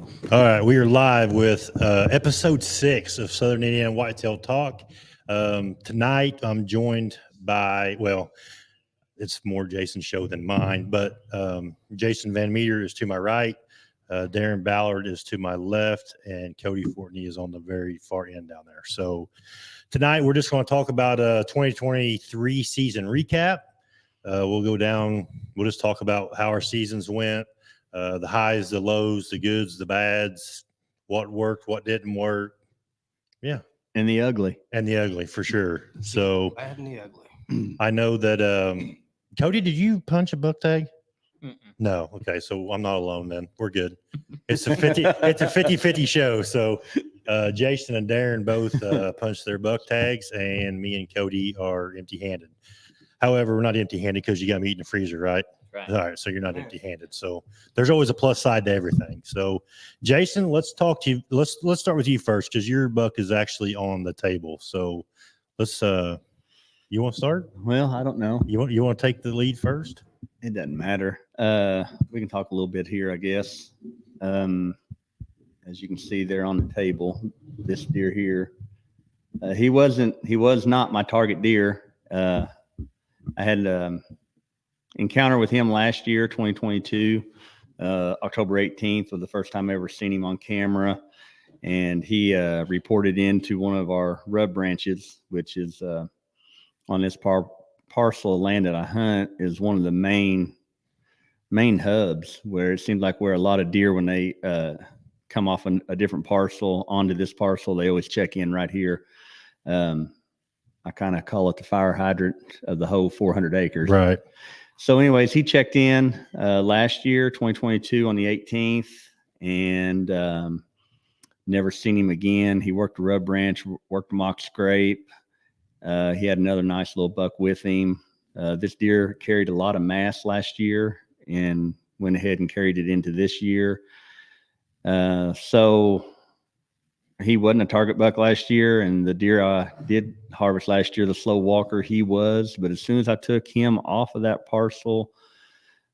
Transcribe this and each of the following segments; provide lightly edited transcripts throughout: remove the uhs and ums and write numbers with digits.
All right, we are live with episode 6 of Southern Indiana Whitetail Talk. Tonight, I'm joined by, well, it's more Jason's show than mine, but Jason Van Meter is to my right, Darren Ballard is to my left, and Cody Fortney is on the very far end down there. So tonight, we're just going to talk about a 2023 season recap. We'll go down, we'll just talk about how our seasons went. The highs, the lows, the goods, the bads, what worked, what didn't work. Yeah. And the ugly. And the ugly, for sure. So Bad and the ugly. I know that, Cody, did you punch a buck tag? Mm-mm. No. Okay. So I'm not alone then. We're good. It's a 50-50 show. So Jason and Darren both punched their buck tags, and me and Cody are empty-handed. However, we're not empty-handed because you got meat in the freezer, right? Right. All right, so you're not empty-handed. So there's always a plus side to everything. So, Jason, let's talk to you. Let's start with you first because your buck is actually on the table. So let's. You want to start? Well, I don't know. You want to take the lead first? It doesn't matter. We can talk a little bit here, I guess. As you can see there on the table, this deer here, he was not my target deer. I had encounter with him last year, 2022, October 18th was the first time I ever seen him on camera. And he reported into one of our rub branches, which is on this parcel of land that I hunt, is one of the main hubs where it seems like where a lot of deer, when they come off a different parcel onto this parcel, they always check in right here. I kind of call it the fire hydrant of the whole 400 acres. Right. So anyways, he checked in last year, 2022 on the 18th, and never seen him again. He worked a rub branch, worked a mock scrape. He had another nice little buck with him. This deer carried a lot of mass last year and went ahead and carried it into this year. So he wasn't a target buck last year, and the deer I did harvest last year, the slow walker, he was. But as soon as I took him off of that parcel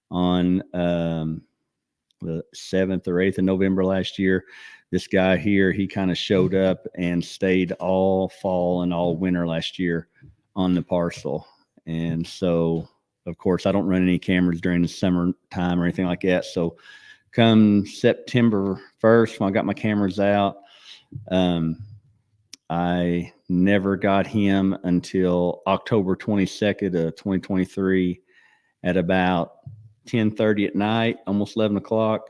on the 7th or 8th of November last year, this guy here, he kind of showed up and stayed all fall and all winter last year on the parcel. And so, of course, I don't run any cameras during the summertime or anything like that. So come September 1st, when I got my cameras out, I never got him until October 22nd of 2023 at about 10:30 at night, almost 11 o'clock.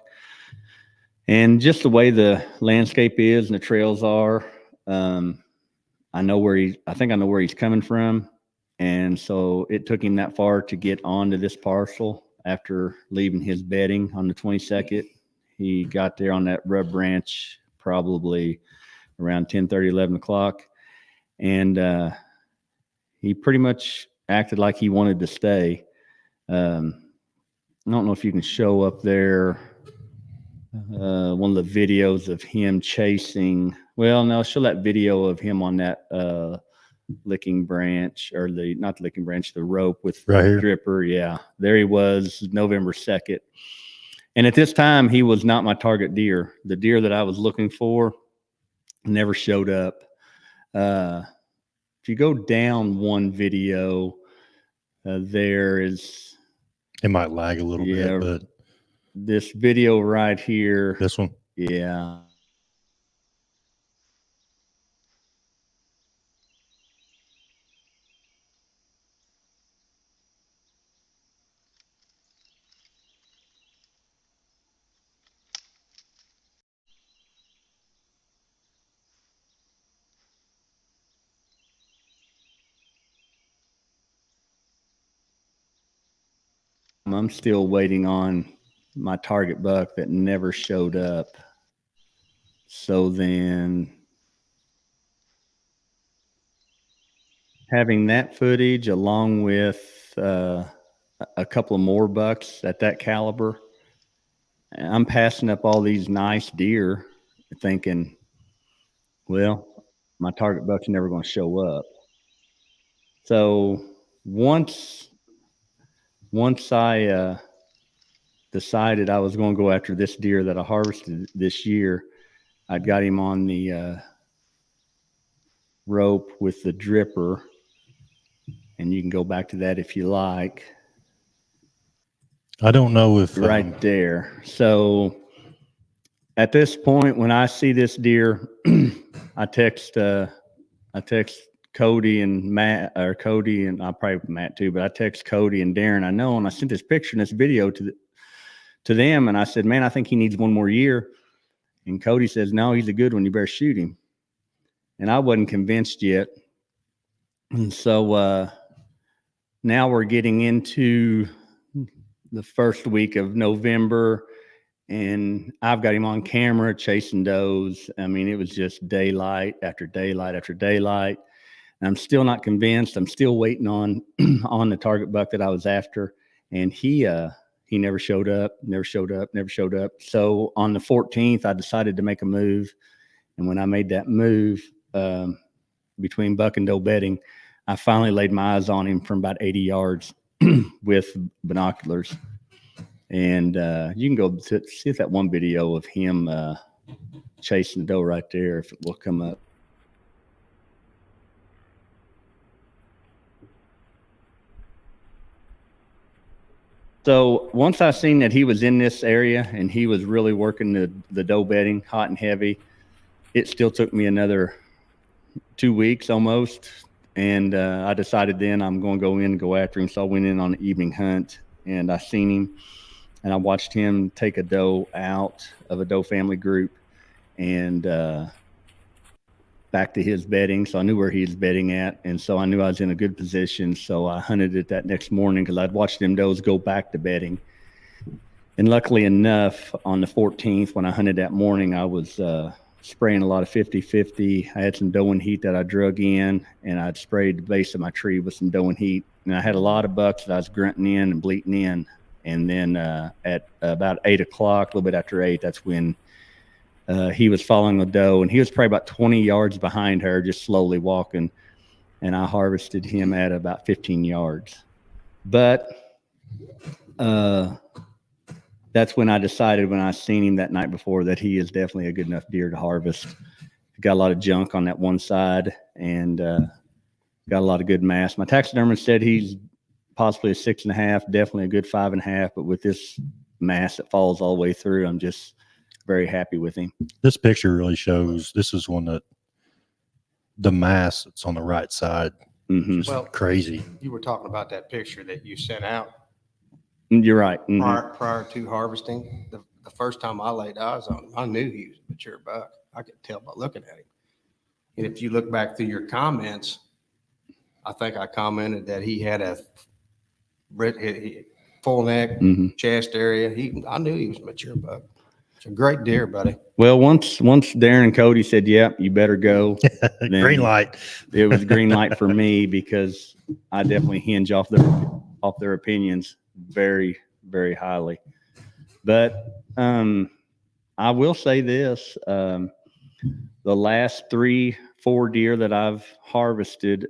And just the way the landscape is and the trails are, I think I know where he's coming from. And so it took him that far to get onto this parcel after leaving his bedding on the 22nd. He got there on that rub branch probably around 10:30, 11 o'clock. And he pretty much acted like he wanted to stay. I don't know if you can show up there one of the videos of him chasing. Well, no, show that video of him on that licking branch, or not the licking branch, the rope with right the dripper. Yeah, there he was, November 2nd. And at this time, he was not my target deer. The deer that I was looking for never showed up. If you go down one video, there is. It might lag a little bit, but this video right here. This one. Yeah. I'm still waiting on my target buck that never showed up. So then having that footage along with a couple of more bucks at that caliber, I'm passing up all these nice deer thinking, well, my target buck's never going to show up. So once I decided I was going to go after this deer that I harvested this year. I'd got him on the rope with the dripper, and you can go back to that if you like. I don't know if Right there. So at this point, when I see this deer, I text Cody and Matt, or Cody and I'll probably Matt too, but I text Cody and Darren. I know, and I sent this picture and this video to them, and I said, "Man, I think he needs one more year." And Cody says, "No, he's a good one. You better shoot him." And I wasn't convinced yet. And so now we're getting into the first week of November, and I've got him on camera chasing does. I mean, it was just daylight after daylight after daylight. And I'm still not convinced. I'm still waiting on the target buck that I was after, and he never showed up. So on the 14th, I decided to make a move, and when I made that move between buck and doe bedding, I finally laid my eyes on him from about 80 yards with binoculars. And you can go see if that one video of him chasing the doe right there, if it will come up. So once I seen that he was in this area and he was really working the doe bedding hot and heavy, it still took me another 2 weeks almost. And I decided then I'm going to go in and go after him. So I went in on an evening hunt, and I seen him, and I watched him take a doe out of a doe family group and back to his bedding. So I knew where he was bedding at. And so I knew I was in a good position. So I hunted it that next morning because I'd watched them does go back to bedding. And luckily enough, on the 14th, when I hunted that morning, I was spraying a lot of 50-50. I had some doe and heat that I drug in, and I'd sprayed the base of my tree with some doe and heat. And I had a lot of bucks that I was grunting in and bleating in. And then at about 8 o'clock, a little bit after 8, that's when he was following the doe, and he was probably about 20 yards behind her, just slowly walking. And I harvested him at about 15 yards. But that's when I decided, when I seen him that night before, that he is definitely a good enough deer to harvest. Got a lot of junk on that one side, and got a lot of good mass. My taxidermist said he's possibly a 6.5, definitely a good 5.5, but with this mass that falls all the way through, I'm just very happy with him. This picture really shows, this is one that the mass that's on the right side, Well, crazy. You were talking about that picture that you sent out You're right. prior to harvesting. The first time I laid eyes on him, I knew he was a mature buck. I could tell by looking at him. And if you look back through your comments, I think I commented that he had a full neck, chest area. I knew he was a mature buck. It's a great deer, buddy. Well, once Darren and Cody said, "Yep, you better go," Green light. It was green light for me, because I definitely hinge off their opinions very, very highly. But I will say this: the last 3-4 deer that I've harvested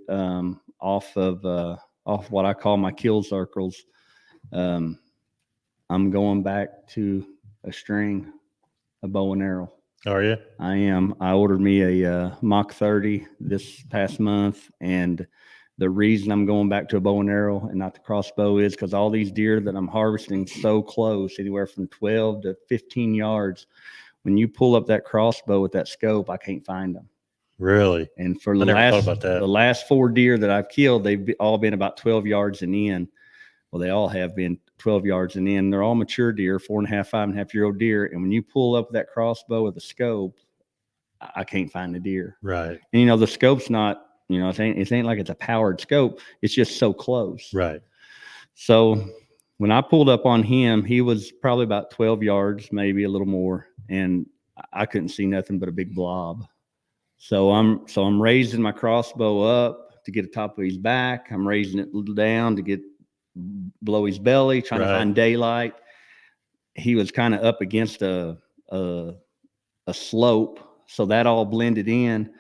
off what I call my kill circles, I'm going back to a string, a bow and arrow. Are you? I am. I ordered me a Mach 30 this past month, and the reason I'm going back to a bow and arrow and not the crossbow is because all these deer that I'm harvesting so close, anywhere from 12 to 15 yards, when you pull up that crossbow with that scope, I can't find them. Really? And for I never thought about that. the last 4 deer that I've killed, they've all been about 12 yards and in. Well, they all have been 12 yards and in. They're all mature deer, 4.5, 5.5-year-old deer. And when you pull up that crossbow with a scope, I can't find the deer. Right. And the scope's not, it ain't like it's a powered scope. It's just so close. Right. So when I pulled up on him, he was probably about 12 yards, maybe a little more, and I couldn't see nothing but a big blob. So I'm raising my crossbow up to get the top of his back. I'm raising it down to get below his belly, trying to find daylight. He was kind of up against a slope, so that all blended in,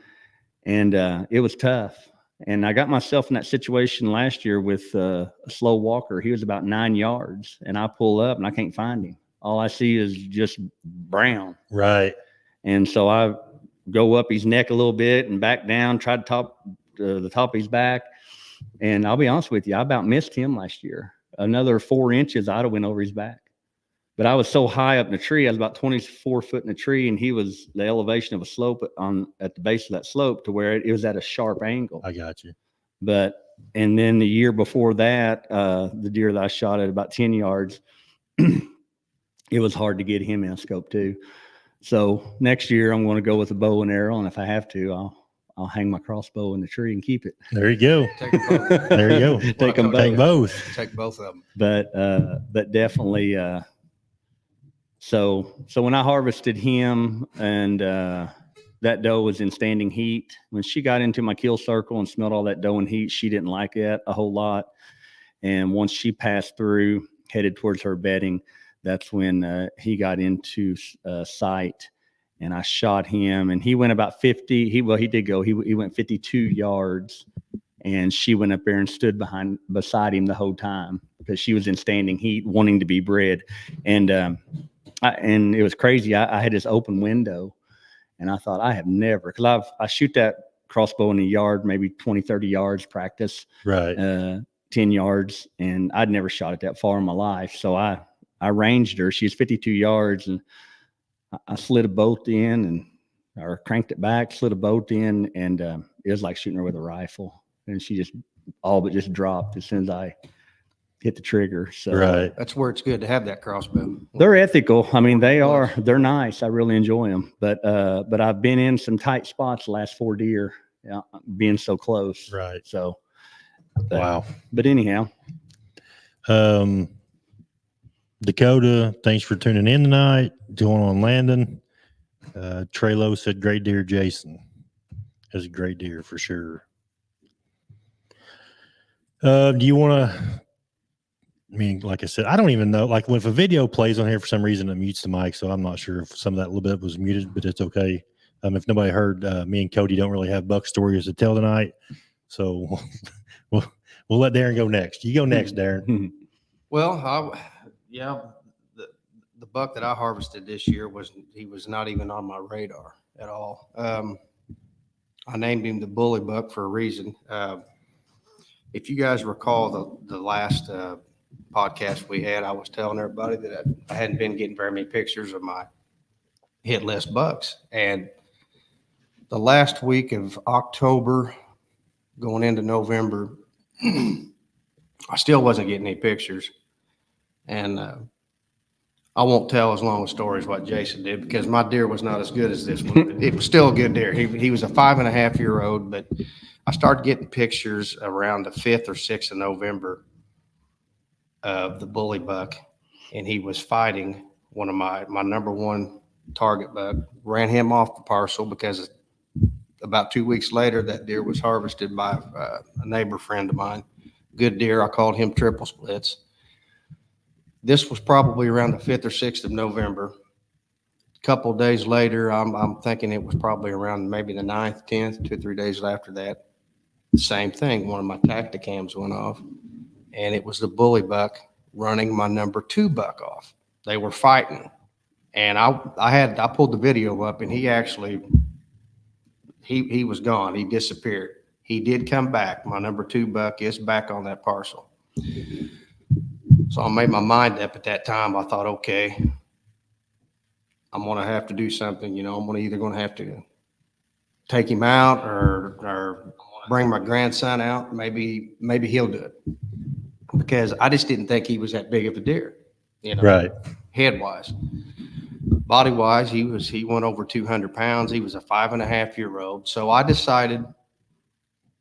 and it was tough. And I got myself in that situation last year with a slow walker. He was about 9 yards, and I pull up and I can't find him. All I see is just brown. Right. And so I go up his neck a little bit and back down, try to top the top of his back. And I'll be honest with you, I about missed him last year. Another 4 inches, I'd have went over his back. But I was so high up in the tree, I was about 24 foot in the tree, and he was the elevation of a slope at the base of that slope to where it was at a sharp angle. I got you. And then the year before that, the deer that I shot at about 10 yards, it was hard to get him in a scope too. So next year I'm going to go with a bow and arrow, and if I have to, I'll hang my crossbow in the tree and keep it. There you go. Take them both. There you go. Take them Take both. both. Take both of them. But definitely. So when I harvested him, and that doe was in standing heat, when she got into my kill circle and smelled all that doe in heat, she didn't like it a whole lot. And once she passed through, headed towards her bedding, that's when he got into sight, and I shot him, and he went about 50. He did go. He went 52 yards, and she went up there and stood beside him the whole time because she was in standing heat, wanting to be bred. And it was crazy. I had this open window, and I thought, I have never, because I shoot that crossbow in a yard, maybe 20, 30 yards practice, Right. 10 yards, and I'd never shot it that far in my life. So I ranged her. She was 52 yards, and I slid a bolt in or cranked it back, slid a bolt in, and it was like shooting her with a rifle. And she just all but just dropped as soon as I hit the trigger. So Right. That's where it's good to have that crossbow. they're ethical. I mean, they're nice. I really enjoy them. But I've been in some tight spots the last 4 deer, being so close. Right. So Wow. But anyhow, Dakota, thanks for tuning in tonight. Going on Landon. Trelo said, great deer, Jason. That's a great deer for sure. Do you want to, I mean, like I said, I don't even know, like if a video plays on here for some reason, it mutes the mic. So I'm not sure if some of that little bit was muted, but it's okay. If nobody heard, me and Cody don't really have buck stories to tell tonight. So we'll let Darren go next. You go next, Darren. Well, the buck that I harvested this year was not even on my radar at all. I named him the bully buck for a reason. If you guys recall the last podcast we had, I was telling everybody that I hadn't been getting very many pictures of my hit list bucks. And the last week of October going into November, I still wasn't getting any pictures. And I won't tell as long a story as what Jason did, because my deer was not as good as this one. It was still a good deer. He was a 5.5-year-old, but I started getting pictures around the 5th or 6th of November of the bully buck, and he was fighting one of my number one target buck. Ran him off the parcel because about 2 weeks later, that deer was harvested by a neighbor friend of mine. Good deer. I called him Triple Splits. This was probably around the 5th or 6th of November. A couple of days later, I'm thinking it was probably around maybe the 9th, 10th, 2 or 3 days after that. Same thing. One of my Tacticams went off, and it was the bully buck running my number 2 buck off. They were fighting, and I pulled the video up, and he actually he was gone. He disappeared. He did come back. My number 2 buck is back on that parcel. So I made my mind up at that time. I thought, okay, I'm going to have to do something. I'm either going to have to take him out or bring my grandson out. Maybe he'll do it, because I just didn't think he was that big of a deer, Right. head wise. Body wise, he went over 200 pounds. He was a 5.5-year-old. So I decided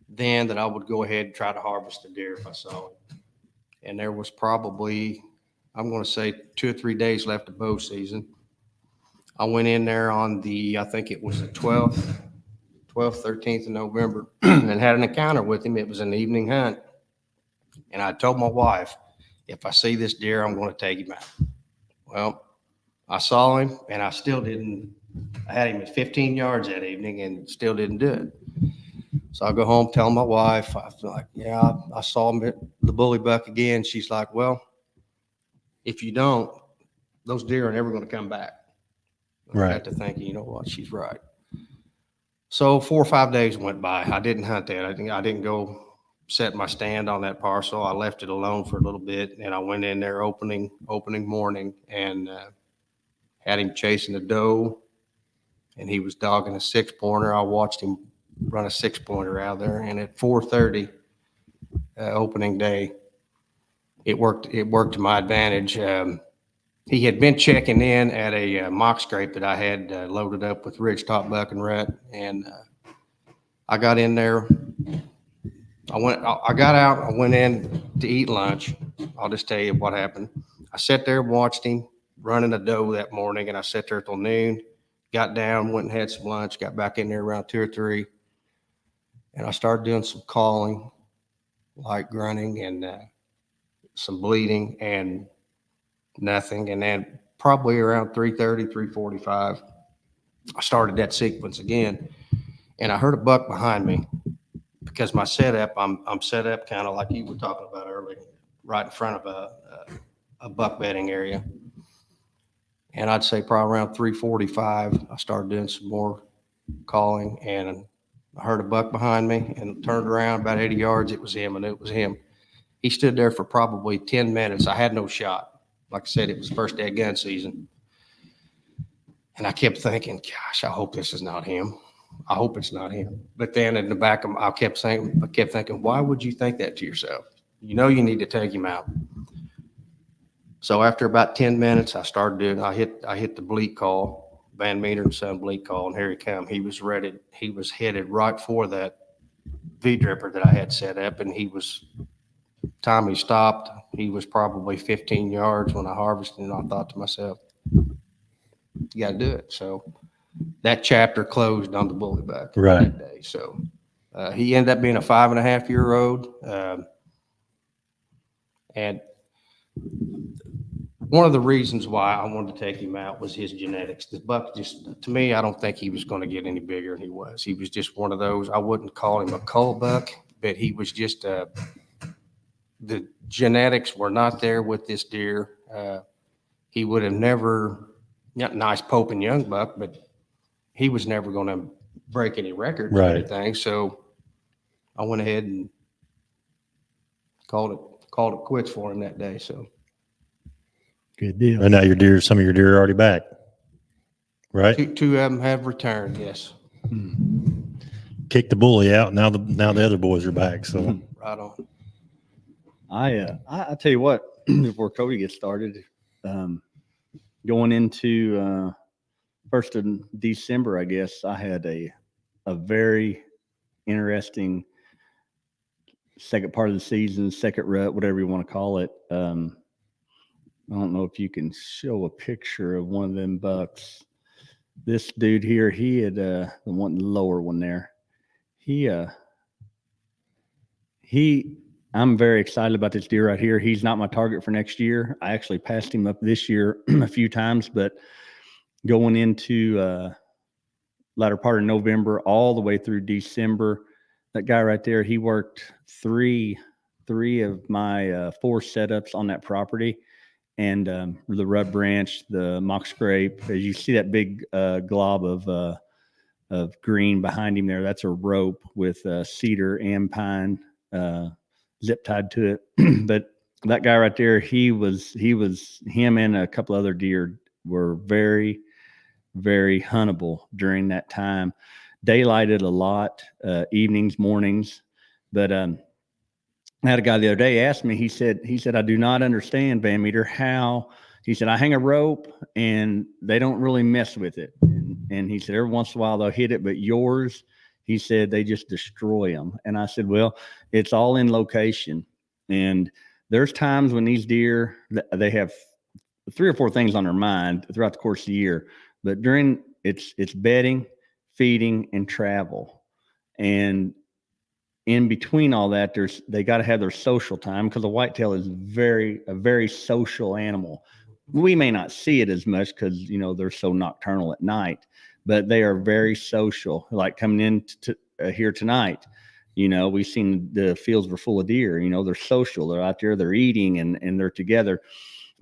then that I would go ahead and try to harvest a deer if I saw it. And there was probably, I'm going to say 2 or 3 days left of bow season. I went in there on I think it was the 12th, 13th of November, and had an encounter with him. It was an evening hunt. And I told my wife, if I see this deer, I'm going to take him out. Well, I saw him, and I still didn't. I had him at 15 yards that evening and still didn't do it. So I go home, tell my wife, I was like, yeah, I saw the bully buck again. She's like, well, if you don't, those deer are never going to come back. I Right. got to thinking, you know what? She's right. So 4 or 5 days went by. I didn't hunt that. I didn't go set my stand on that parcel. I left it alone for a little bit, and I went in there opening morning and had him chasing a doe, and he was dogging a 6-pointer. I watched him run a 6-pointer out there, and at 4:30 opening day, it worked. It worked to my advantage. He had been checking in at a mock scrape that I had loaded up with ridgetop buck and rut, and I got in there. I got out. I went in to eat lunch. I'll just tell you what happened. I sat there and watched him running a doe that morning, and I sat there till noon. Got down, went and had some lunch. Got back in there around 2 or 3, and I started doing some calling, like grunting and some bleeding, and nothing. And then probably around 3:30, 3:45, I started that sequence again, and I heard a buck behind me. Because my setup, I'm set up kind of like you were talking about earlier, right in front of a buck bedding area. And I'd say probably around 3:45, I started doing some more calling, and I heard a buck behind me and turned around about 80 yards. It was him, and it was him. He stood there for probably 10 minutes. I had no shot. Like I said, it was the first day of gun season. And I kept thinking, gosh, I hope this is not him. I hope it's not him. But then in the back of I kept thinking, why would you think that to yourself? You know you need to take him out. So after about 10 minutes, I hit the bleat call, Van Meter and Son bleat call, and here he come. He was ready. He was headed right for that V-dripper that I had set up, and time he stopped, he was probably 15 yards when I harvested, and I thought to myself, you got to do it. So that chapter closed on the bully buck that day. So he ended up being a 5.5-year-old. And one of the reasons why I wanted to take him out was his genetics. The buck to me, I don't think he was going to get any bigger than he was. He was just one of those, I wouldn't call him a cull buck, but he was just, the genetics were not there with this deer. He would have never, not nice Pope young buck, but he was never going to break any records or anything. So I went ahead and called it quits for him that day. So Good deal. And now some of your deer are already back, right? two of them have returned. Yes. Kicked the bully out. Now the other boys are back. So Right on. I tell you what, before Cody gets started, going into 1st of December, I guess I had a very interesting second part of the season, second rut, whatever you want to call it. I don't know if you can show a picture of one of them bucks. This dude here, he had the lower one there. I'm very excited about this deer right here. He's not my target for next year. I actually passed him up this year a few times, but going into latter part of November all the way through December, that guy right there, he worked three of my 4 setups on that property. And the rub branch, the mock scrape, as you see that big glob of green behind him there, that's a rope with cedar and pine zip tied to it. But that guy right there, him and a couple other deer were very, very huntable during that time. Daylighted a lot, evenings, mornings. But I had a guy the other day ask me, he said, I do not understand, Van Meter, how, he said, I hang a rope and they don't really mess with it. And he said, every once in a while they'll hit it, but yours, he said, they just destroy them. And I said, well, it's all in location. And there's times when these deer, they have 3 or 4 things on their mind throughout the course of the year, but during it's bedding, feeding, and travel. And in between all that, they got to have their social time, because a whitetail is a very social animal. We may not see it as much because they're so nocturnal at night, but they are very social. Like coming in here tonight, We've seen the fields were full of deer. They're social. They're out there. They're eating and they're together.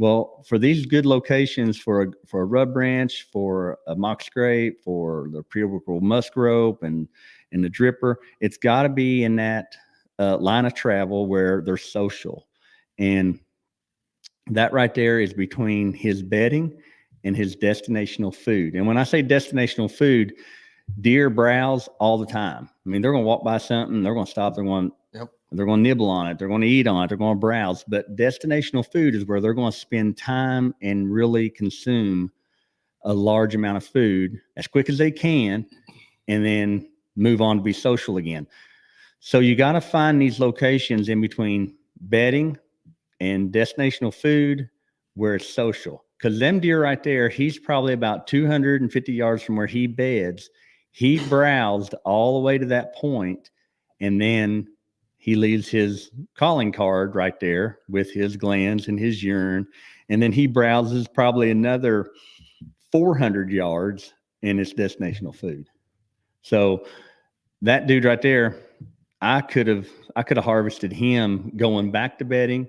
Well, for these good locations for a rub branch, for a mock scrape, for the pre-orbital musk rope and the dripper, it's got to be in that line of travel where they're social. And that right there is between his bedding and his destinational food. And when I say destinational food, deer browse all the time. I mean, they're going to walk by something, they're going to stop, they're going to nibble on it, they're going to eat on it, they're going to browse. But destinational food is where they're going to spend time and really consume a large amount of food as quick as they can, and then move on to be social again. So you got to find these locations in between bedding and destinational food where it's social. Because them deer right there, he's probably about 250 yards from where he beds. He browsed all the way to that point, and then he leaves his calling card right there with his glands and his urine, and then he browses probably another 400 yards in his destinational food. So that dude right there, I could have harvested him going back to bedding,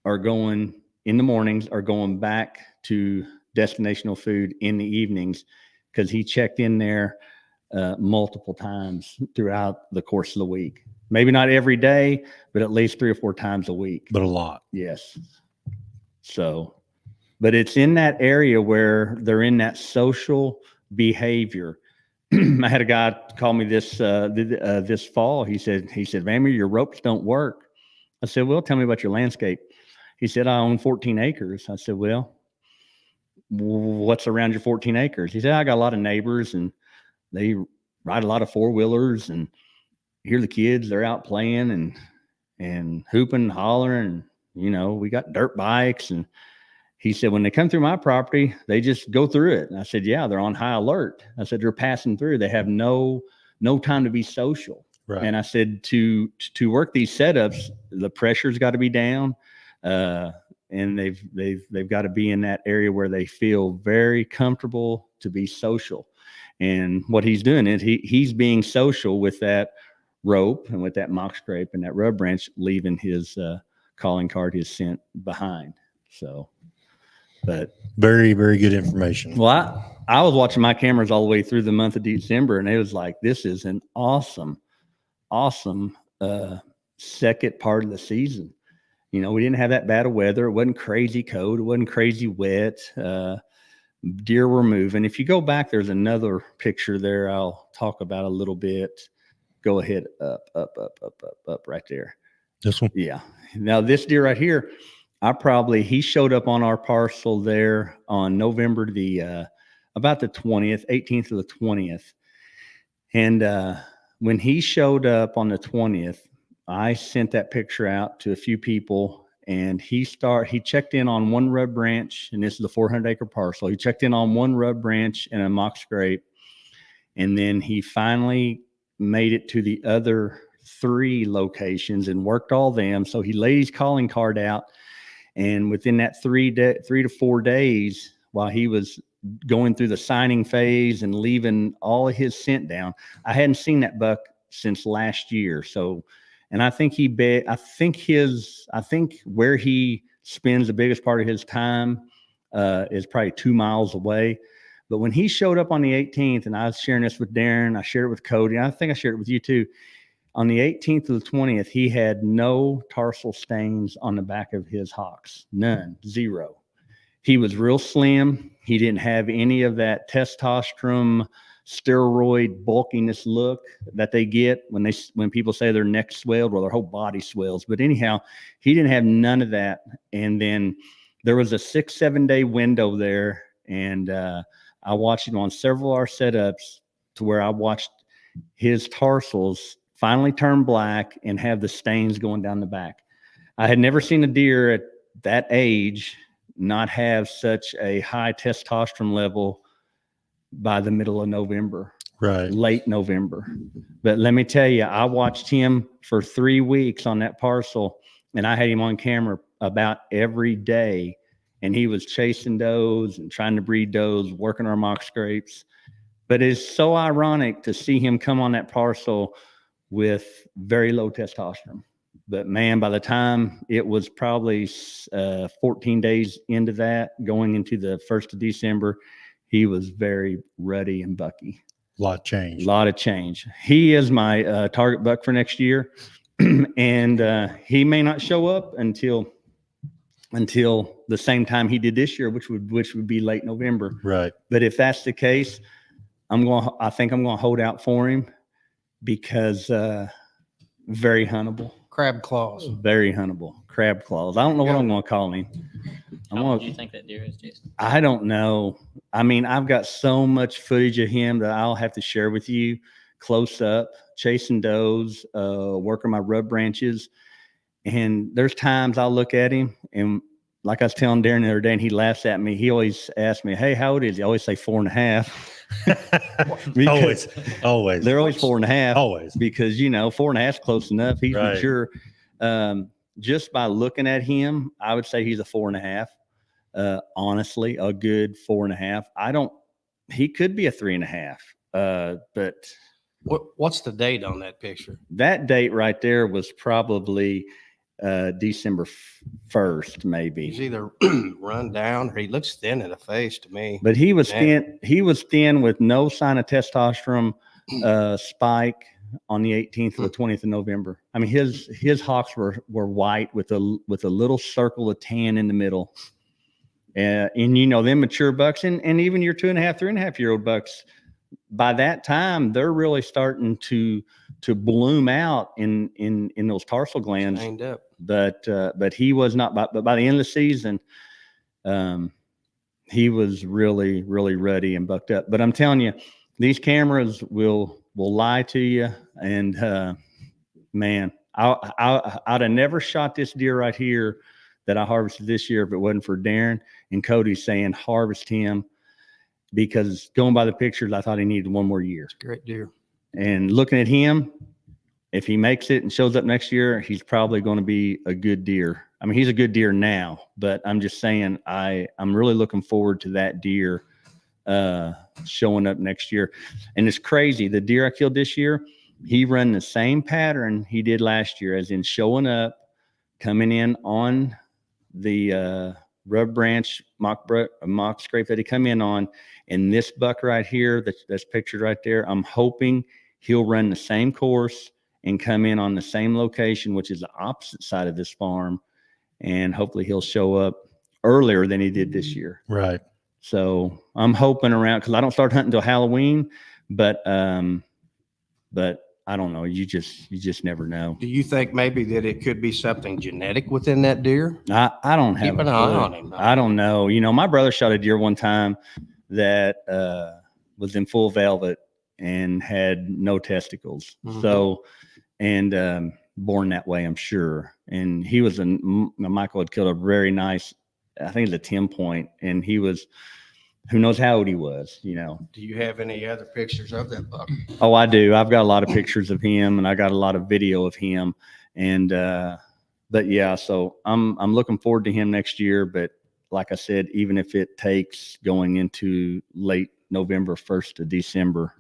or going in the mornings, or going back to destinational food in the evenings, because he checked in there multiple times throughout the course of the week. Maybe not every day, but at least 3 or 4 times a week. But a lot. Yes. So, but it's in that area where they're in that social behavior. I had a guy call me this fall. He said, Vammer, your ropes don't work. I said, well, tell me about your landscape. He said, I own 14 acres. I said, well, what's around your 14 acres? He said, I got a lot of neighbors, and they ride a lot of 4-wheelers, and hear the kids, they're out playing and hooping and hollering. We got dirt bikes. And he said, when they come through my property, they just go through it. And I said, yeah, they're on high alert. I said, they're passing through. They have no time to be social. Right. And I said, to work these setups, the pressure's got to be down. And they've got to be in that area where they feel very comfortable to be social. And what he's doing is he's being social with that rope and with that mock scrape and that rub branch, leaving his calling card, his scent behind. So, but very, very good information. Well, I was watching my cameras all the way through the month of December, and it was like, this is an awesome second part of the season. We didn't have that bad of weather. It wasn't crazy cold. It wasn't crazy wet. Deer were moving. If you go back, there's another picture there I'll talk about a little bit. Go ahead, up right there. This one? Yeah. Now this deer right here, he showed up on our parcel there on November about the 20th, 18th to the 20th. And when he showed up on the 20th, I sent that picture out to a few people, and he checked in on one rub branch, and this is the 400-acre parcel. He checked in on one rub branch and a mock scrape, and then he finally made it to the other 3 locations and worked all them. So he laid his calling card out, and within that 3 to 4 days, while he was going through the signing phase and leaving all of his scent down, I hadn't seen that buck since last year. So, and I think where he spends the biggest part of his time is probably 2 miles away. But when he showed up on the 18th, and I was sharing this with Darren, I shared it with Cody, and I think I shared it with you too. On the 18th to the 20th, he had no tarsal stains on the back of his hocks. None. 0. He was real slim. He didn't have any of that testosterone, steroid bulkiness look that they get when people say their neck swelled, or their whole body swells. But anyhow, he didn't have none of that. And then there was a 6-7 day window there, and I watched him on several of our setups, to where I watched his tarsals finally turn black and have the stains going down the back. I had never seen a deer at that age not have such a high testosterone level by the middle of November, right? Late November. But let me tell you, I watched him for 3 weeks on that parcel, and I had him on camera about every day, and he was chasing does and trying to breed does, working our mock scrapes. But it's so ironic to see him come on that parcel with very low testosterone. But man, by the time it was probably 14 days into that, going into the 1st of December, he was very ruddy and bucky. A lot A changed. lot of change. He is my target buck for next year. And he may not show up until the same time he did this year, which would be late November. Right. But if that's the case, I think I'm going to hold out for him because very huntable. Crab claws. Very huntable. Crab claws. I don't know what I'm going to call him. How old do you think that deer is, Jason? I don't know. I mean, I've got so much footage of him that I'll have to share with you close up, chasing does, working my rub branches. And there's times I'll look at him, and like I was telling Darren the other day, and he laughs at me. He always asks me, "Hey, how old is he?" I always say 4.5. Always. They're always 4.5. Always. Because 4.5 is close enough. He's Right. mature. Just by looking at him, I would say he's a 4.5. Honestly, a good 4.5. He could be a 3.5. But What's the date on that picture? that date right there was probably December 1st, maybe. He's either run down or he looks thin in the face to me. But he was Man. thin. He was thin with no sign of testosterone spike on the 18th or the 20th of November. I mean, his hocks were white with a little circle of tan in the middle. And them mature bucks and even your 2.5, 3.5-year-old bucks, by that time they're really starting to bloom out in those tarsal glands. Stained up. But he was not. But by the end of the season, he was really, really ruddy and bucked up. But I'm telling you, these cameras will lie to you. And man, I'd have never shot this deer right here that I harvested this year if it wasn't for Darren and Cody saying harvest him, because going by the pictures, I thought he needed one more year. Great deer. And looking at him, if he makes it and shows up next year, he's probably going to be a good deer. I mean, he's a good deer now, but I'm just saying I'm really looking forward to that deer showing up next year. And it's crazy. The deer I killed this year, he run the same pattern he did last year, as in showing up, coming in on the rub branch mock scrape that he come in on. And this buck right here, that's pictured right there, I'm hoping he'll run the same course and come in on the same location, which is the opposite side of this farm. And hopefully he'll show up earlier than he did this year. Right. So I'm hoping around, because I don't start hunting until Halloween, but I don't know. You just never know. Do you think maybe that it could be something genetic within that deer? I don't have Keep an a eye clue. on him. I don't know. My brother shot a deer one time that was in full velvet and had no testicles. Mhm. So, and born that way, I'm sure. And he was Michael had killed a very nice, I think it's a 10 point, and he was, who knows how old he was, Do you have any other pictures of that buck? Oh, I do. I've got a lot of pictures of him, and I got a lot of video of him. And but yeah, so I'm looking forward to him next year. But like I said, even if it takes going into late November, 1st of December,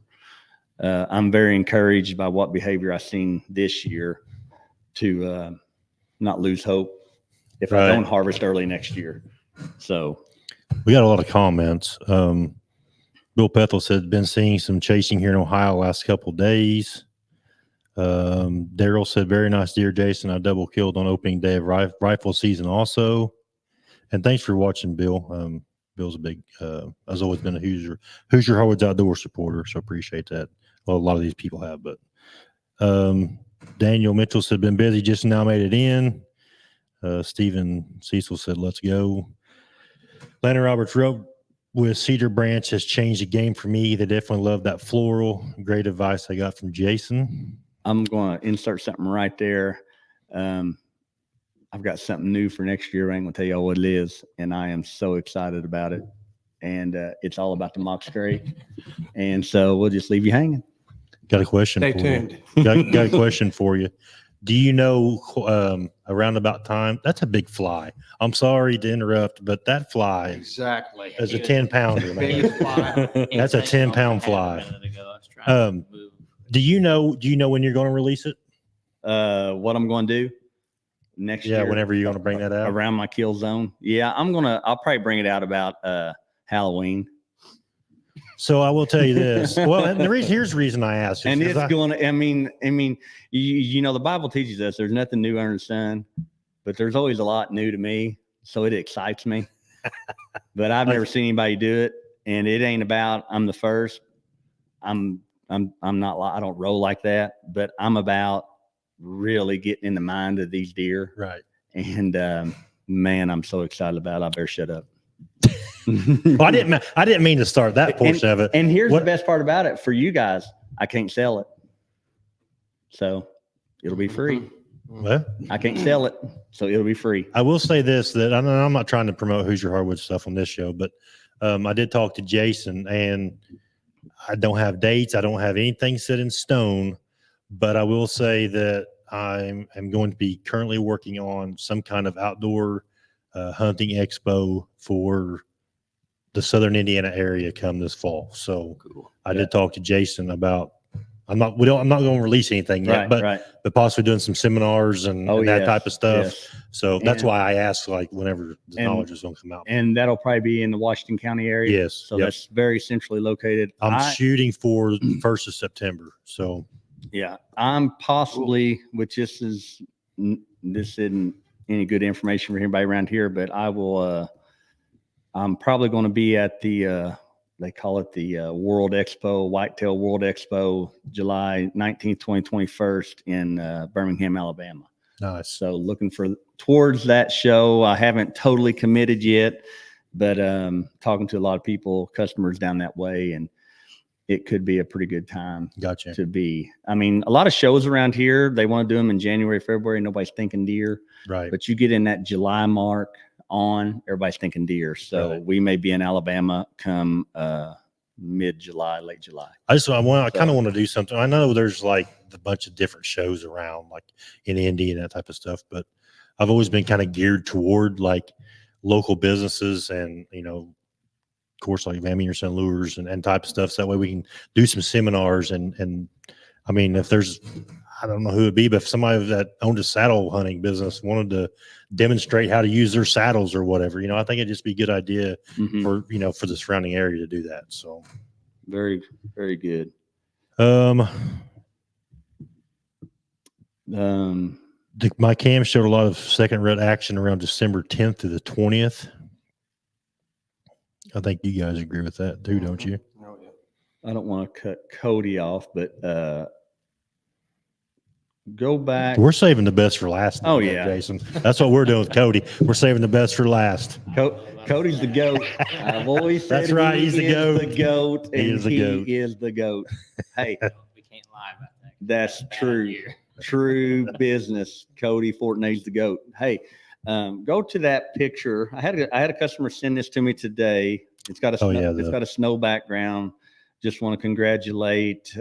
I'm very encouraged by what behavior I've seen this year to not lose hope if I don't harvest early next year. So we got a lot of comments. Bill Pethel said, been seeing some chasing here in Ohio last couple of days. Daryl said, very nice deer, Jason. I double killed on opening day of rifle season also. And thanks for watching, Bill. Bill's a big, has always been a Hoosier Hardwoods Outdoor supporter, so appreciate that. Well, a lot of these people have, but Daniel Mitchell said, been busy, just now made it in. Stephen Cecil said, let's go. Landon Roberts wrote, with Cedar Branch has changed the game for me. They definitely love that floral. Great advice I got from Jason. I'm going to insert something right there. I've got something new for next year. I ain't going to tell you what it is, and I am so excited about it. And it's all about the mock scrape. And so we'll just leave you hanging. Got a question Stay for tuned. you. Got a question for you. Do you know around about time? That's a big fly. I'm sorry to interrupt, but that fly Exactly. is a 10-pounder, man. Biggest fly. That's a 10-pound fly. Do you know when you're going to release it? What I'm going to do next year? Whenever you're going to bring that out around my kill zone. Yeah, I'll probably bring it out about Halloween. So I will tell you this. Well, and here's the reason I asked. And it's going to. I mean, you know, the Bible teaches us there's nothing new under the sun, but there's always a lot new to me. So it excites me. But I've never seen anybody do it, and it ain't about I'm the first. I'm not. I don't roll like that, but I'm about really getting in the mind of these deer. Right. And man, I'm so excited about it. I better shut up. Well, I didn't mean to start that portion of it. And here's the best part about it for you guys: I can't sell it, so it'll be free. Well, I can't sell it, so it'll be free. I will say this: that I'm not trying to promote Who's Your Hardwood stuff on this show, but I did talk to Jason, and I don't have dates. I don't have anything set in stone, but I will say that I'm going to be currently working on some kind of outdoor hunting expo for the Southern Indiana area come this fall. So cool. I did talk to Jason about. I'm not going to release anything yet, but possibly doing some seminars and that type of stuff. Yes. So that's why I asked, like, whenever the knowledge is going to come out. And that'll probably be in the Washington County area. Yes. So that's very centrally located. I'm shooting for the 1st of September. So yeah, I'm possibly, which this isn't any good information for anybody around here, but I will. I'm probably going to be at the. They call it the World Expo, Whitetail World Expo, July 19th, 2021 in Birmingham, Alabama. Nice. So looking towards that show. I haven't totally committed yet, but talking to a lot of people, customers down that way, and it could be a pretty good time. Gotcha. To be. I mean, a lot of shows around here, they want to do them in January, February. Nobody's thinking deer. Right. But you get in that July mark on, everybody's thinking deer. So we may be in Alabama come mid-July, late July. I kind of want to do something. I know there's like a bunch of different shows around, like in Indy and that type of stuff, but I've always been kind of geared toward like local businesses and, you know, of course, like Van Meterson Lures and type of stuff. So that way we can do some seminars and I mean, if there's, I don't know who it'd be, but if somebody that owned a saddle hunting business wanted to demonstrate how to use their saddles or whatever, you know, I think it'd just be a good idea for, you know, for the surrounding area to do that. So very, very good. My cam showed a lot of second rut action around December 10th to the 20th. I think you guys agree with that too, don't you? Oh, yeah. I don't want to cut Cody off, but go back. We're saving the best for last. Oh, yeah. Jason. That's what we're doing with Cody. We're saving the best for last. Cody's the GOAT. I've always said that's right. He's the GOAT. The GOAT. He is the GOAT. He is the GOAT. Hey, we can't lie about that. That's true. True business. Cody Fortnay's the GOAT. Hey, go to that picture. I had a customer send this to me today. It's got a it's got a snow background. Just want to congratulate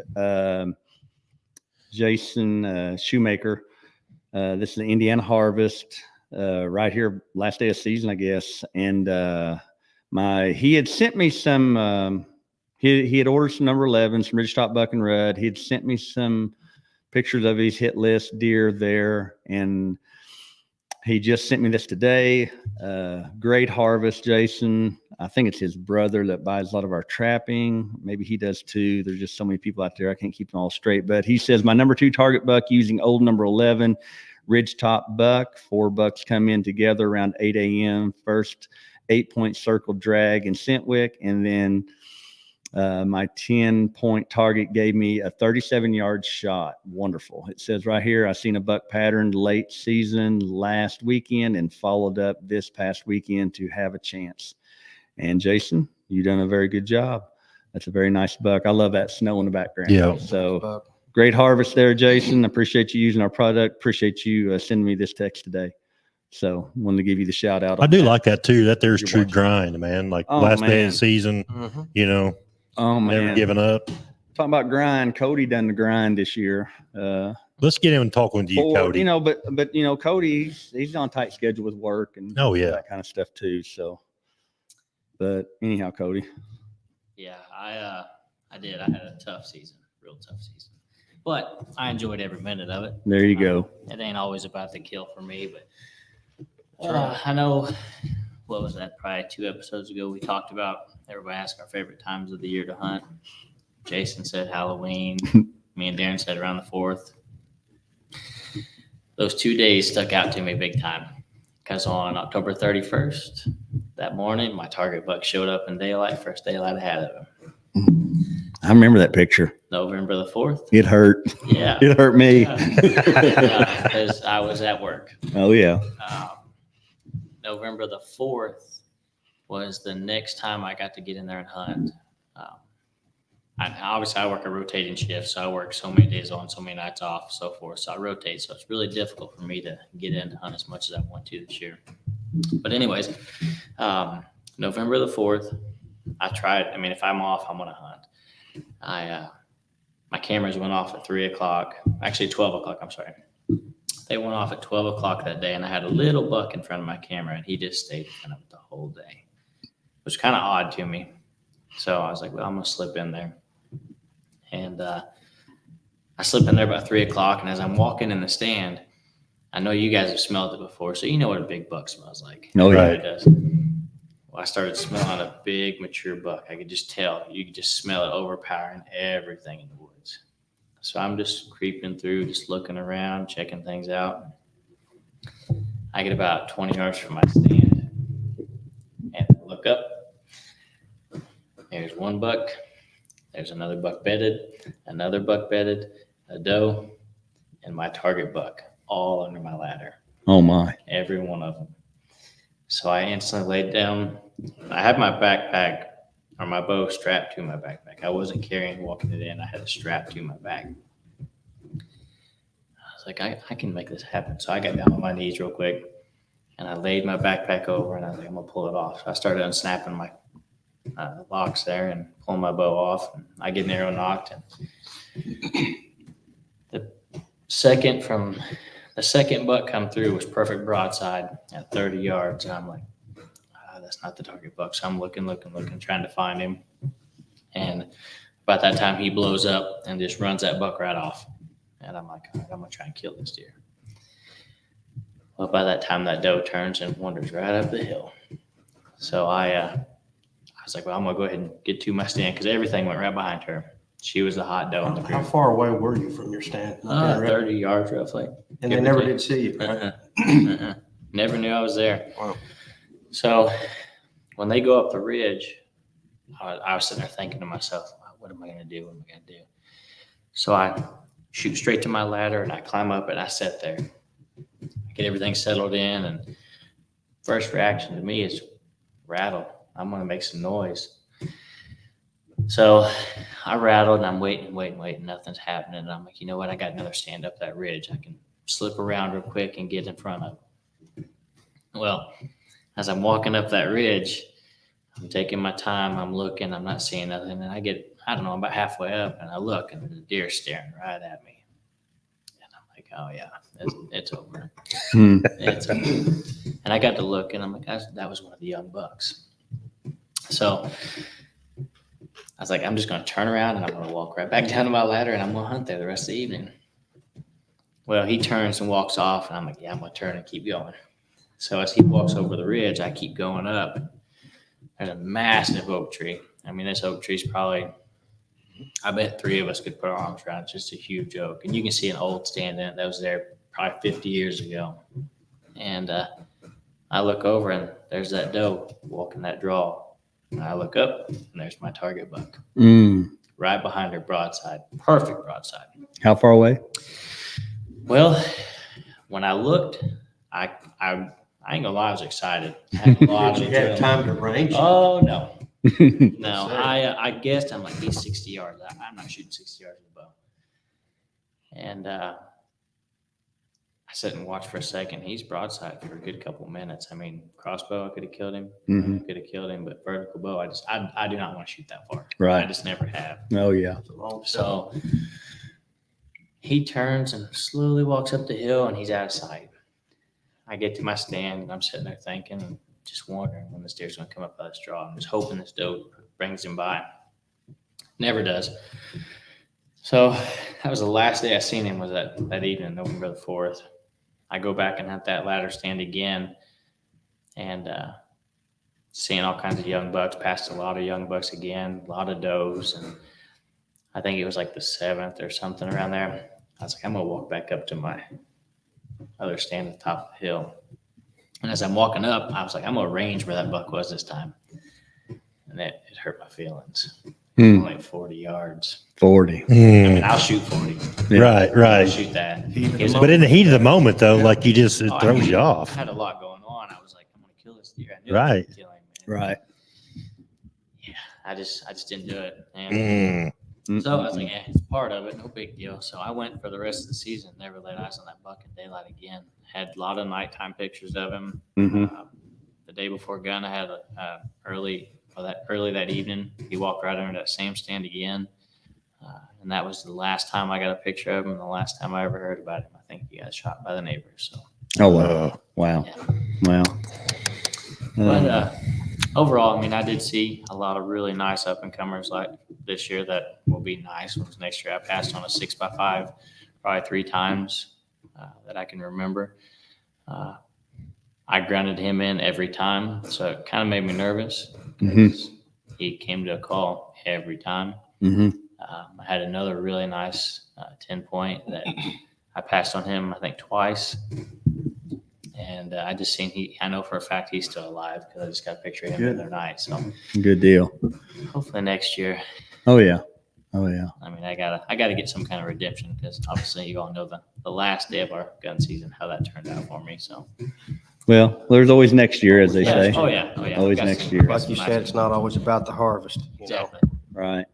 Jason Shoemaker. This is the Indiana Harvest right here, last day of season, I guess. And he had sent me some. He had ordered some number 11, some Ridgetop Buck and Rudd. He had sent me some pictures of his hit list deer there, and he just sent me this today. Great harvest, Jason. I think it's his brother that buys a lot of our trapping. Maybe he does too. There's just so many people out there. I can't keep them all straight. But he says, my number 2 target buck using old number 11, Ridgetop buck. 4 bucks come in together around 8 a.m. First 8-point circle drag and scent wick. And then my 10-point target gave me a 37-yard shot. Wonderful. It says right here, I seen a buck pattern late season last weekend and followed up this past weekend to have a chance. And Jason, you done a very good job. That's a very nice buck. I love that snow in the background. Yeah. So great harvest there, Jason. Appreciate you using our product. Appreciate you sending me this text today. So wanted to give you the shout out. I do like that too. That there's true grind, man. Like last day of the season, you know. Oh man, never giving up. Talking about grind, Cody done the grind this year. Let's get him and talk with you, Cody. You know, but you know, Cody, he's on a tight schedule with work and that kind of stuff too. So, but anyhow, Cody. Yeah, I did. I had a tough season, real tough season. but I enjoyed every minute of it. There you go. It ain't always about the kill for me, but That's right. I know, what was that, probably 2 episodes ago, we talked about everybody asked our favorite times of the year to hunt. Jason said Halloween. Me and Darren said around the 4th. Those 2 days stuck out to me big time because on October 31st, that morning, my target buck showed up in daylight, first daylight I had of him. I remember that picture. November the 4th. It hurt. Yeah. It hurt me. Because I was at work. Oh, yeah. November the 4th was the next time I got to get in there and hunt. Obviously, I work a rotating shift, so I work so many days on, so many nights off, so forth. So I rotate, so it's really difficult for me to get in to hunt as much as I want to this year. But anyways, November the 4th, I tried. I mean, if I'm off, I'm gonna hunt. My cameras went off at 3 o'clock, actually 12 o'clock. I'm sorry. They went off at 12 o'clock that day, and I had a little buck in front of my camera, and he just stayed in front of it the whole day. It was kind of odd to me. So I was like, well, I'm gonna slip in there. And I slip in there about 3 o'clock, and as I'm walking in the stand, I know you guys have smelled it before, so you know what a big buck smells like. Oh, yeah. It does. Well, I started smelling a big mature buck. I could just tell. You could just smell it overpowering everything in the woods. So I'm just creeping through, just looking around, checking things out. I get about 20 yards from my stand, and I look up. There's one buck. There's another buck bedded, another buck bedded, a doe, and my target buck all under my ladder. Oh, my. Every one of them. So I instantly laid down. I had my backpack or my bow strapped to my backpack. I wasn't walking it in. I had it strapped to my back. I was like, I can make this happen. So I got down on my knees real quick, and I laid my backpack over, and I was like, I'm going to pull it off. So I started unsnapping my locks there and pulling my bow off. And I get an arrow knocked. And the second buck come through was perfect broadside at 30 yards. And I'm like, that's not the target buck. So I'm looking, trying to find him. And about that time, he blows up and just runs that buck right off. And I'm like, all right, I'm going to try and kill this deer. Well, by that time, that doe turns and wanders right up the hill. So I was like, well, I'm going to go ahead and get to my stand because everything went right behind her. She was the hot doe in the How group. far away were you from your stand? 30 yards roughly. And they never did see you, right? Never knew I was there. Wow. So when they go up the ridge, I was sitting there thinking to myself, what am I going to do? What am I going to do? So I shoot straight to my ladder and I climb up and I sit there. I get everything settled in, and first reaction to me is rattle. I'm going to make some noise. So I rattled and I'm waiting. Nothing's happening. And I'm like, you know what? I got another stand up that ridge. I can slip around real quick and get in front of it. Well, as I'm walking up that ridge, I'm taking my time. I'm looking. I'm not seeing nothing. And I get, I'm about halfway up, and I look, and the deer's staring right at me. And I'm like, oh, yeah, it's over. It's over. And I got to look, and I'm like, that was one of the young bucks. So I was like, I'm just going to turn around, and I'm going to walk right back down to my ladder, and I'm going to hunt there the rest of the evening. Well, he turns and walks off, and I'm like, yeah, I'm going to turn and keep going. So as he walks over the ridge, I keep going up. There's a massive oak tree. I mean, this oak tree is probably, I bet 3 of us could put our arms around it. It's just a huge oak. And you can see an old stand in it that was there probably 50 years ago. And I look over, and there's that doe walking that draw. And I look up, and there's my target buck. Right behind her broadside. Perfect broadside. How far away? Well, when I looked, I ain't gonna lie, I was excited. I had a lot Did of you have adrenaline. time to range? Oh, no. No, I guessed I'm like, he's 60 yards. I'm not shooting 60 yards with a bow. And I sat and watched for a second. He's broadside for a good couple of minutes. I mean, crossbow, I could have killed him. I could have killed him, but vertical bow, I do not want to shoot that far. Right. I just never have. Oh, yeah. So he turns and slowly walks up the hill, and he's out of sight. I get to my stand, and I'm sitting there thinking, and just wondering when this deer's going to come up out of this draw. I'm just hoping this doe brings him by. Never does. So that was the last day I seen him, was that evening, November the 4th. I go back and have that ladder stand again, and seeing all kinds of young bucks, passed a lot of young bucks again, a lot of does, and I think it was like the 7th or something around there. I was like, I'm gonna walk back up to my other stand at the top of the hill. And as I'm walking up, I was like, I'm gonna range where that buck was this time. And it hurt my feelings. Only 40 yards. 40. I mean, I'll shoot 40. Yeah. Right, I'll right. shoot that. But in the heat of the moment, though, like it I throws mean, you I off. had a lot going on. I was like, I'm gonna kill this deer. I knew Right. I was gonna kill him. And Right. yeah, I just didn't do it. And so I was like, it's part of it, no big deal. So I went for the rest of the season, never laid eyes on that buck in daylight again. Had a lot of nighttime pictures of him. The day before gun, I had early that evening. He walked right under that same stand again. And that was the last time I got a picture of him, and the last time I ever heard about him. I think he got shot by the neighbors. So. Oh, wow. Wow. Yeah. Wow. But overall, I mean, I did see a lot of really nice up and comers like this year that will be nice ones next year. I passed on a 6x5 probably 3 times that I can remember. I grounded him in every time, so it kind of made me nervous because he came to a call every time. I had another really nice 10-point that I passed on him, I think, twice. And I just seen I know for a fact he's still alive because I just got a picture of him the other night. So Good deal. hopefully next year. Oh, yeah. Oh, yeah. I mean, I gotta get some kind of redemption because obviously you all know the last day of our gun season, how that turned out for me. So Well, there's always next year, as they yeah. say. Oh yeah. Always Got next some- year. got Like some you nice said, it's not always about the harvest. You know? Exactly. Right.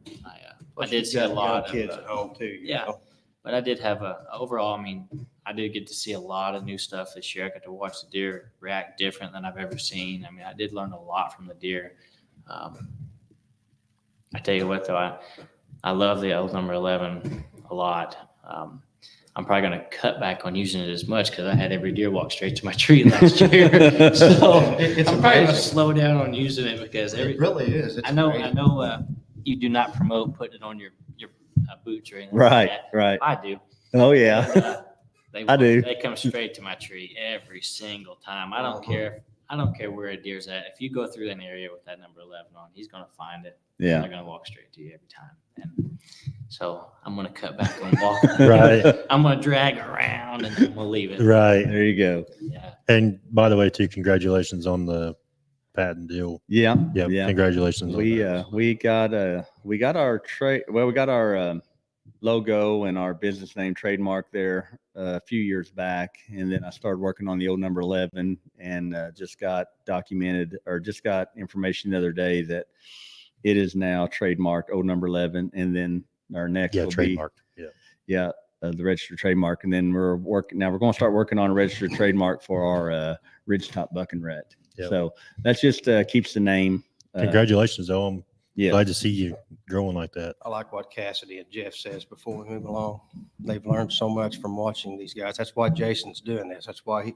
I did see a lot of kids at home too. You yeah. know? But I did have overall, I mean, I did get to see a lot of new stuff this year. I got to watch the deer react different than I've ever seen. I mean, I did learn a lot from the deer. I tell you what, though, I love the old number 11 a lot. I'm probably going to cut back on using it as much because I had every deer walk straight to my tree last year. So It's I'm probably going to amazing. slow down on using it because It really is. It's I know amazing. you do not promote putting it on your boots or anything Right. like that. Right. I do. Oh, yeah. And, I do. They come straight to my tree every single time. I don't care. I don't care where a deer's at. If you go through an area with that number 11 on, he's going to find it. Yeah. They're going to walk straight to you every time. And so I'm going to cut back on walking. Right. I'm going to drag around and then we'll leave it. Right. There you go. Yeah. And by the way, too, congratulations on the patent deal. Yeah. Yeah. Yeah. Congratulations. on We that. we got our trade. Well, we got our logo and our business name trademark there a few years back, and then I started working on the old number 11, and just got documented or just got information the other day that it is now trademarked old number 11, and then our next will trademark. Yeah. the registered trademark, and then we're going to start working on a registered trademark for our ridgetop buck and ret. Yep. So that's just keeps the name. Congratulations, though. I'm Yeah. glad to see you growing like that. I like what Cassidy and Jeff says before we move along. They've learned so much from watching these guys. That's why Jason's doing this. That's why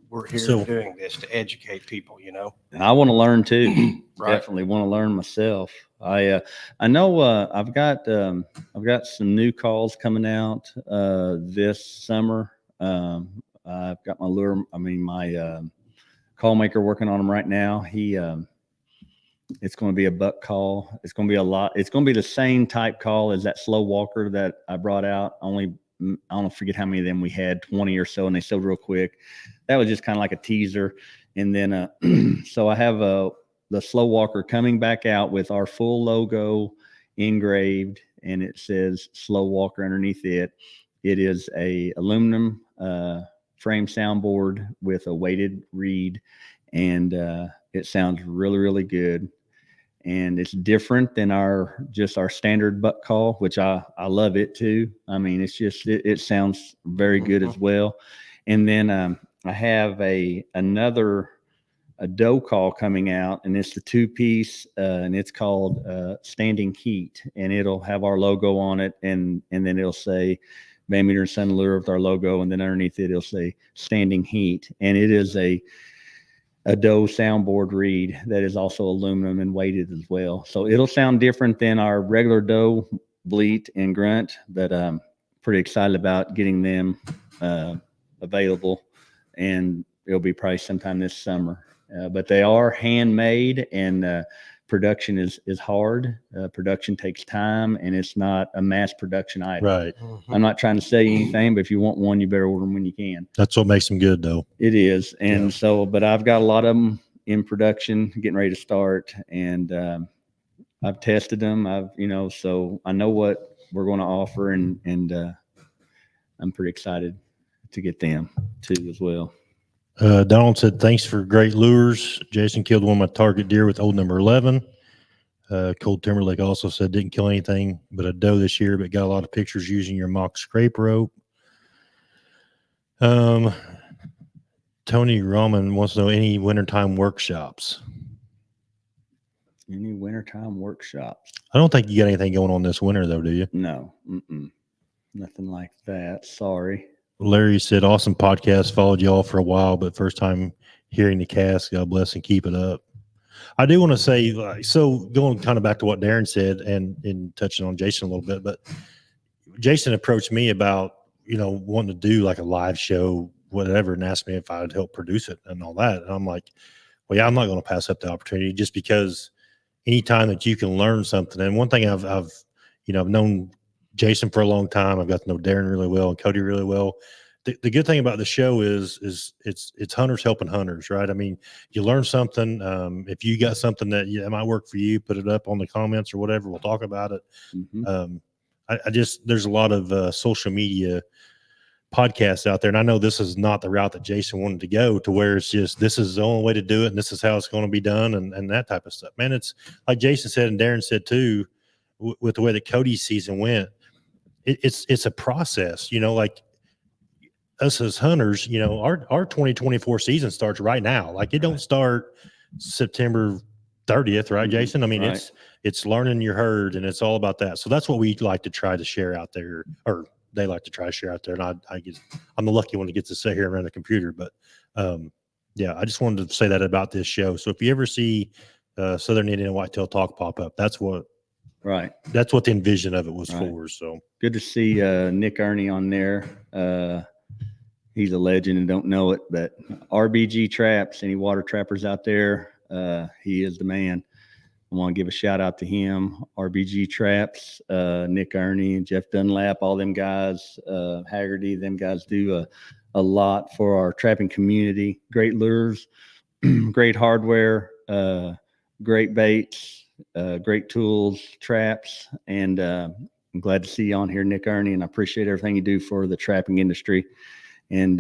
we're here So- doing this, to educate people, you know? And I want to learn too. Right. Definitely want to learn myself. I know I've got some new calls coming out this summer. I've got my call maker working on them right now. It's going to be a buck call. It's going to be a lot. It's going to be the same type call as that slow walker that I brought out. Only I don't forget how many of them we had, 20 or so, and they sold real quick. That was just kind of like a teaser. And then so I have the slow walker coming back out with our full logo engraved, and it says slow walker underneath it. It is a aluminum frame soundboard with a weighted reed, and it sounds really, really good. And it's different than our standard buck call, which I love it too. I mean, it's just, it sounds very good as well. And then I have another doe call coming out, and it's the 2-piece, and it's called Standing Heat, and it'll have our logo on it, and then it'll say Van Meter and Son Lure with our logo, and then underneath it, it'll say Standing Heat, and it is a doe soundboard reed that is also aluminum and weighted as well. So it'll sound different than our regular doe bleat and grunt, but pretty excited about getting them available, and it'll be probably sometime this summer. But they are handmade, and production is hard. Production takes time, and it's not a mass production item. Right. I'm not trying to say anything, but if you want one, you better order them when you can. That's what makes them good, though. It is. And Yeah. so, but I've got a lot of them in production, getting ready to start. And I've tested them. So I know what we're going to offer, and I'm pretty excited to get them too as well. Donald said, thanks for great lures. Jason killed one of my target deer with old number 11. Cold Timberlake also said, didn't kill anything but a doe this year, but got a lot of pictures using your mock scrape rope. Tony Rahman wants to know any wintertime workshops. Any wintertime workshops? I don't think you got anything going on this winter, though, do you? No, nothing like that. Sorry. Larry said, awesome podcast. Followed you all for a while, but first time hearing the cast. God bless and keep it up. I do want to say, so going kind of back to what Darren said and touching on Jason a little bit, but Jason approached me about, wanting to do like a live show, whatever, and asked me if I'd help produce it and all that. And I'm like, well, yeah, I'm not going to pass up the opportunity, just because anytime that you can learn something. And one thing I've known Jason for a long time. I've got to know Darren really well and Cody really well. The good thing about the show is it's hunters helping hunters, right? I mean, you learn something. If you got something that might work for you, put it up on the comments or whatever. We'll talk about it. Mm-hmm. There's a lot of social media podcasts out there, and I know this is not the route that Jason wanted to go, to where it's just, this is the only way to do it, and this is how it's going to be done, and that type of stuff. Man, it's like Jason said, and Darren said too, with the way that Cody's season went, it's a process, like us as hunters, our 2024 season starts right now. Like, it don't start September 30th, right, Jason? I mean, right. it's learning your herd, and it's all about that. So that's what we like to try to share out there, or they like to try to share out there. And I'm the lucky one that gets to sit here and run a computer. But yeah, I just wanted to say that about this show. So if you ever see Southern Indian Whitetail Talk pop up, that's what the envision of it was for. So good to see Nick Ernie on there. He's a legend and don't know it, but RBG Traps, any water trappers out there, he is the man. I want to give a shout out to him, RBG Traps, Nick Ernie, Jeff Dunlap, all them guys, Haggerty, them guys do a lot for our trapping community. Great lures, great hardware, great baits, great tools, traps, and I'm glad to see you on here, Nick Ernie, and I appreciate everything you do for the trapping industry. And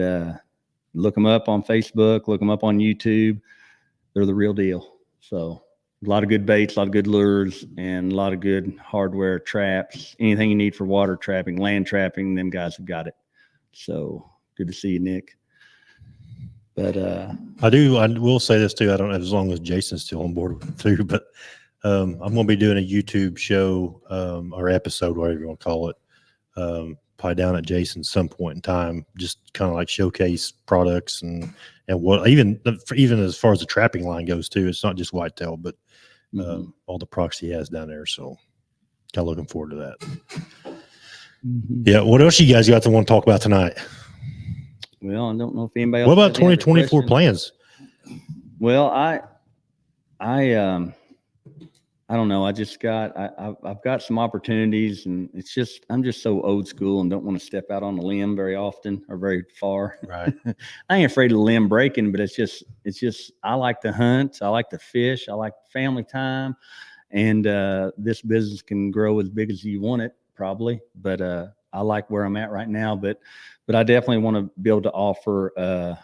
look them up on Facebook, look them up on YouTube. They're the real deal. So a lot of good baits, a lot of good lures, and a lot of good hardware, traps, anything you need for water trapping, land trapping, them guys have got it. So good to see you, Nick. But I will say this too. I don't know, as long as Jason's still on board with it too, but I'm going to be doing a YouTube show or episode, whatever you want to call it, probably down at Jason's some point in time, just kind of like showcase products and what even as far as the trapping line goes too. It's not just whitetail, but all the products he has down there. So kind of looking forward to that. Mm-hmm. Yeah. What else you guys got to want to talk about tonight? Well, I don't know if anybody else. What about 2024 plans? Well, I don't know. I've got some opportunities, and I'm just so old school and don't want to step out on a limb very often or very far. Right. I ain't afraid of the limb breaking, but it's just, I like to hunt. I like to fish. I like family time, and this business can grow as big as you want it probably. But I like where I'm at right now, but I definitely want to be able to offer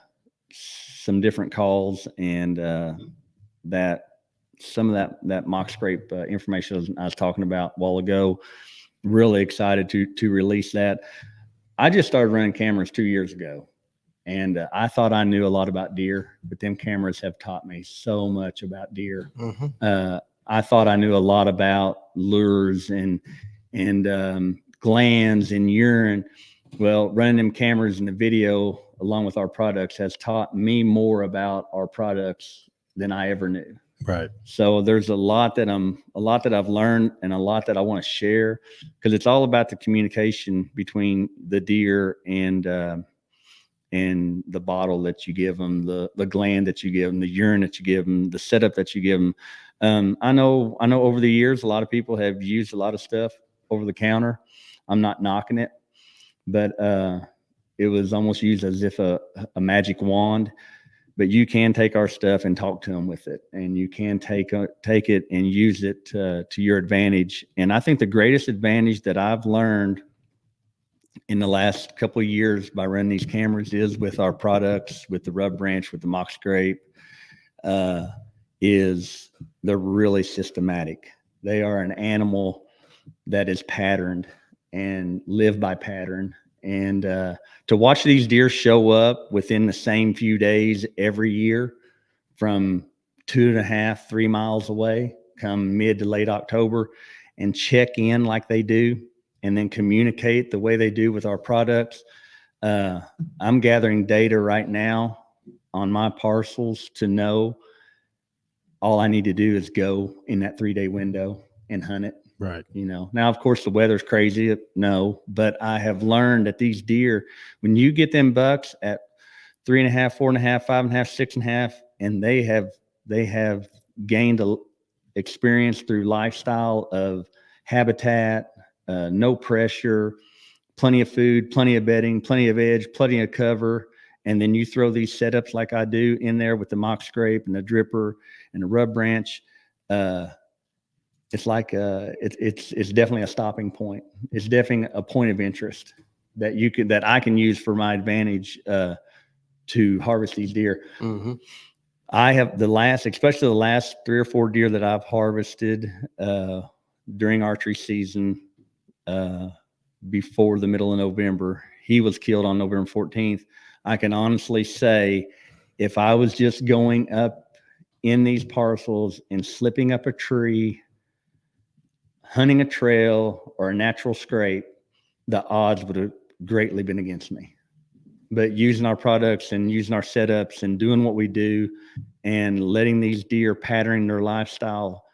some different calls and that. Some of that mock scrape information I was talking about a while ago. Really excited to release that. I just started running cameras 2 years ago, and I thought I knew a lot about deer, but them cameras have taught me so much about deer. Mm-hmm. I thought I knew a lot about lures and glands and urine. Well, running them cameras and the video along with our products has taught me more about our products than I ever knew. Right. So there's a lot that I've learned and a lot that I want to share, because it's all about the communication between the deer and the bottle that you give them, the gland that you give them, the urine that you give them, the setup that you give them. I know over the years, a lot of people have used a lot of stuff over the counter. I'm not knocking it, but it was almost used as if a magic wand. But you can take our stuff and talk to them with it, and you can take it and use it to your advantage. And I think the greatest advantage that I've learned in the last couple of years by running these cameras is with our products, with the rub branch, with the mock scrape, is they're really systematic. They are an animal that is patterned and live by pattern. And to watch these deer show up within the same few days every year from 2.5, 3 miles away, come mid to late October, and check in like they do, and then communicate the way they do with our products. I'm gathering data right now on my parcels to know all I need to do is go in that 3-day window and hunt it. Right. Now, of course, the weather's crazy. No, but I have learned that these deer, when you get them bucks at 3.5, 4.5, 5.5, 6.5, and they have gained experience through lifestyle of habitat, no pressure, plenty of food, plenty of bedding, plenty of edge, plenty of cover. And then you throw these setups like I do in there with the mock scrape and the dripper and the rub branch. It's like it's definitely a stopping point. It's definitely a point of interest that I can use for my advantage to harvest these deer. Mm-hmm. I have especially the last 3 or 4 deer that I've harvested during archery season before the middle of November. He was killed on November 14th. I can honestly say, if I was just going up in these parcels and slipping up a tree, hunting a trail or a natural scrape, the odds would have greatly been against me. But using our products and using our setups and doing what we do and letting these deer pattern their lifestyle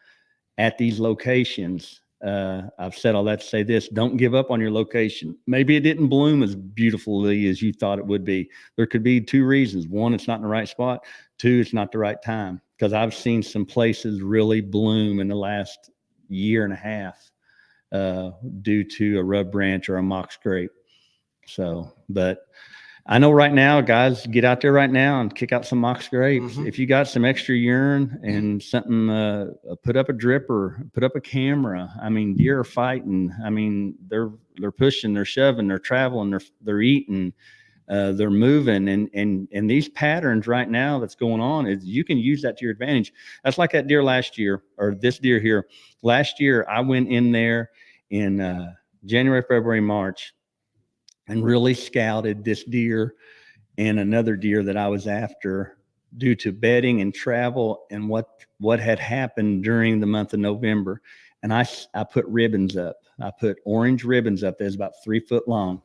at these locations, I've said all that to say this: don't give up on your location. Maybe it didn't bloom as beautifully as you thought it would be. There could be 2 reasons. 1, it's not in the right spot. 2, it's not the right time. Because I've seen some places really bloom in the last 1.5 years due to a rub branch or a mock scrape. So, but I know right now, guys, get out there right now and kick out some mock scrapes. Mm-hmm. If you got some extra urine and something, put up a dripper, put up a camera. I mean, deer are fighting. I mean, they're pushing, they're shoving, they're traveling, they're eating, they're moving, and these patterns right now that's going on is you can use that to your advantage. That's like that deer last year, or this deer here. Last year, I went in there in January, February, March, and really scouted this deer and another deer that I was after due to bedding and travel and what had happened during the month of November. And I put ribbons up. I put orange ribbons up that's about 3 foot long.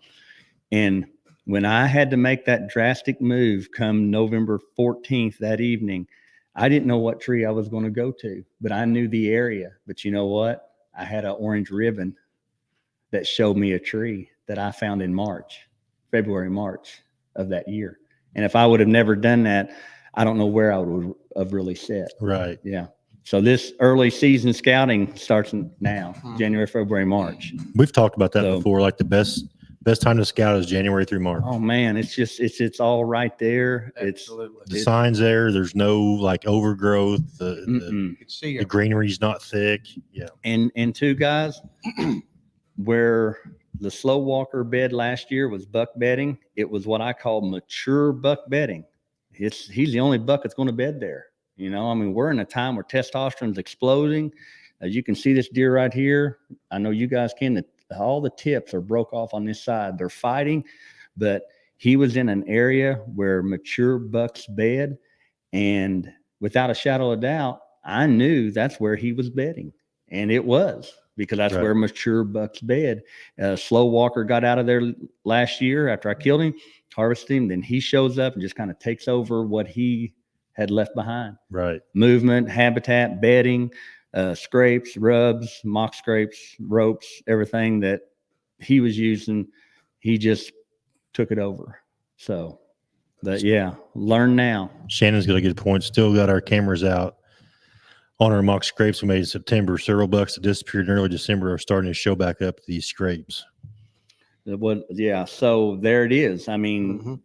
And when I had to make that drastic move come November 14th that evening, I didn't know what tree I was going to go to, but I knew the area. But you know what? I had an orange ribbon that showed me a tree that I found in February, March of that year. And if I would have never done that, I don't know where I would have really set. Right. Yeah. So this early season scouting starts now, January, February, March. We've talked about that before. Like the best time to scout is January through March. Oh man, it's all right there. Absolutely. The sign's there. There's no like overgrowth. You could see The greenery's not thick. Yeah. And 2 guys, where the slow walker bed last year was buck bedding, it was what I call mature buck bedding. He's the only buck that's going to bed there. I mean, we're in a time where testosterone's exploding. As you can see this deer right here. I know you guys can. All the tips are broke off on this side. They're fighting, but he was in an area where mature bucks bed. And without a shadow of doubt, I knew that's where he was bedding. And it was, because that's Right. where mature bucks bed. Slow walker got out of there last year after I killed him, harvested him. Then he shows up and just kind of takes over what he had left behind. Right. Movement, habitat, bedding, scrapes, rubs, mock scrapes, ropes, everything that he was using, he just took it over. So, but yeah, learn now. Shannon's got a good point. Still got our cameras out on our mock scrapes we made in September. Several bucks that disappeared in early December are starting to show back up these scrapes. Yeah. So there it is. I mean,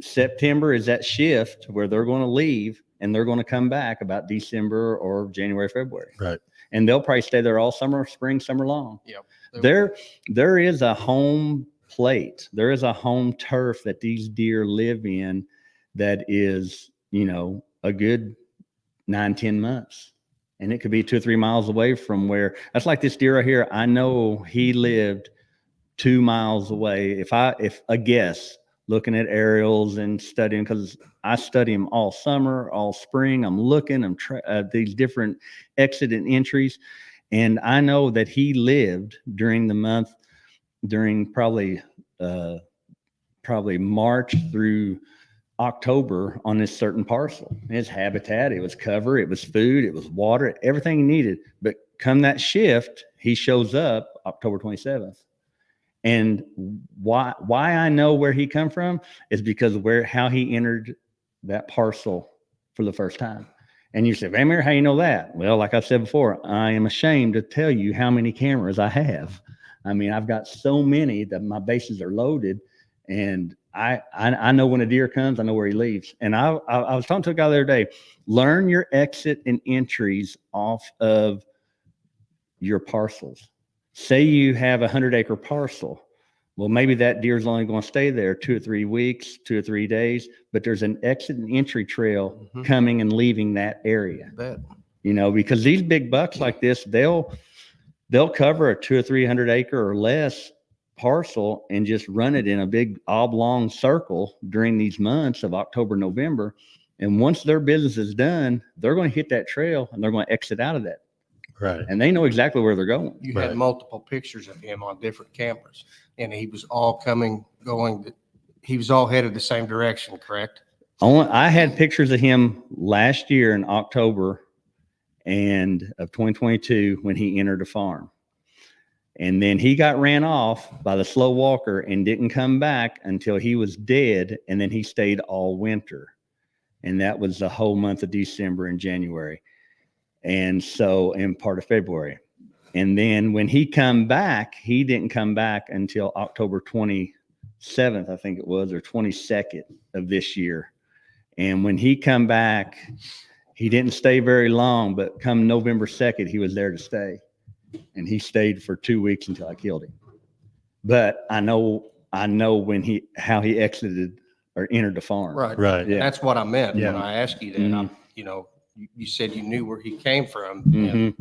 September is that shift where they're going to leave and they're going to come back about December or January, February. Right. And they'll probably stay there all summer, spring, summer long. Yep. There is a home plate. There is a home turf that these deer live in that is, a good 9-10 months. And it could be 2 or 3 miles away from where, that's like this deer right here. I know he lived 2 miles away. If a guess, looking at aerials and studying, because I study them all summer, all spring. I'm looking, these different exit and entries. And I know that he lived during the month, during probably March through October on this certain parcel. His habitat, it was cover, it was food, it was water, everything he needed. But come that shift, he shows up October 27th. And why I know where he come from is because of how he entered that parcel for the first time. And you say, Van, how you know that? Well, like I said before, I am ashamed to tell you how many cameras I have. I mean, I've got so many that my bases are loaded, and I know when a deer comes, I know where he leaves. And I was talking to a guy the other day, learn your exit and entries off of your parcels. Say you have 100-acre parcel. Well, maybe that deer is only going to stay there 2 or 3 weeks, 2 or 3 days, but there's an exit and entry trail coming and leaving that area. Because these big bucks like this, they'll cover a 200 or 300 acre or less parcel and just run it in a big oblong circle during these months of October, November. And once their business is done, they're going to hit that trail and they're going to exit out of that. Right. And they know exactly where they're going. You had multiple pictures of him on different cameras, and he was all he was all headed the same direction, correct? I had pictures of him last year in October of 2022 when he entered a farm. And then he got ran off by the slow walker and didn't come back until he was dead. And then he stayed all winter. And that was the whole month of December and January. And so in part of February. And then when he come back, he didn't come back until October 27th, I think it was, or 22nd of this year. And when he come back, he didn't stay very long, but come November 2nd, he was there to stay. And he stayed for 2 weeks until I killed him. But I know how he exited or entered the farm. Right. Yeah. That's what I meant Yeah. when I asked you that. Mhm. You said you knew where he came from. Mhm.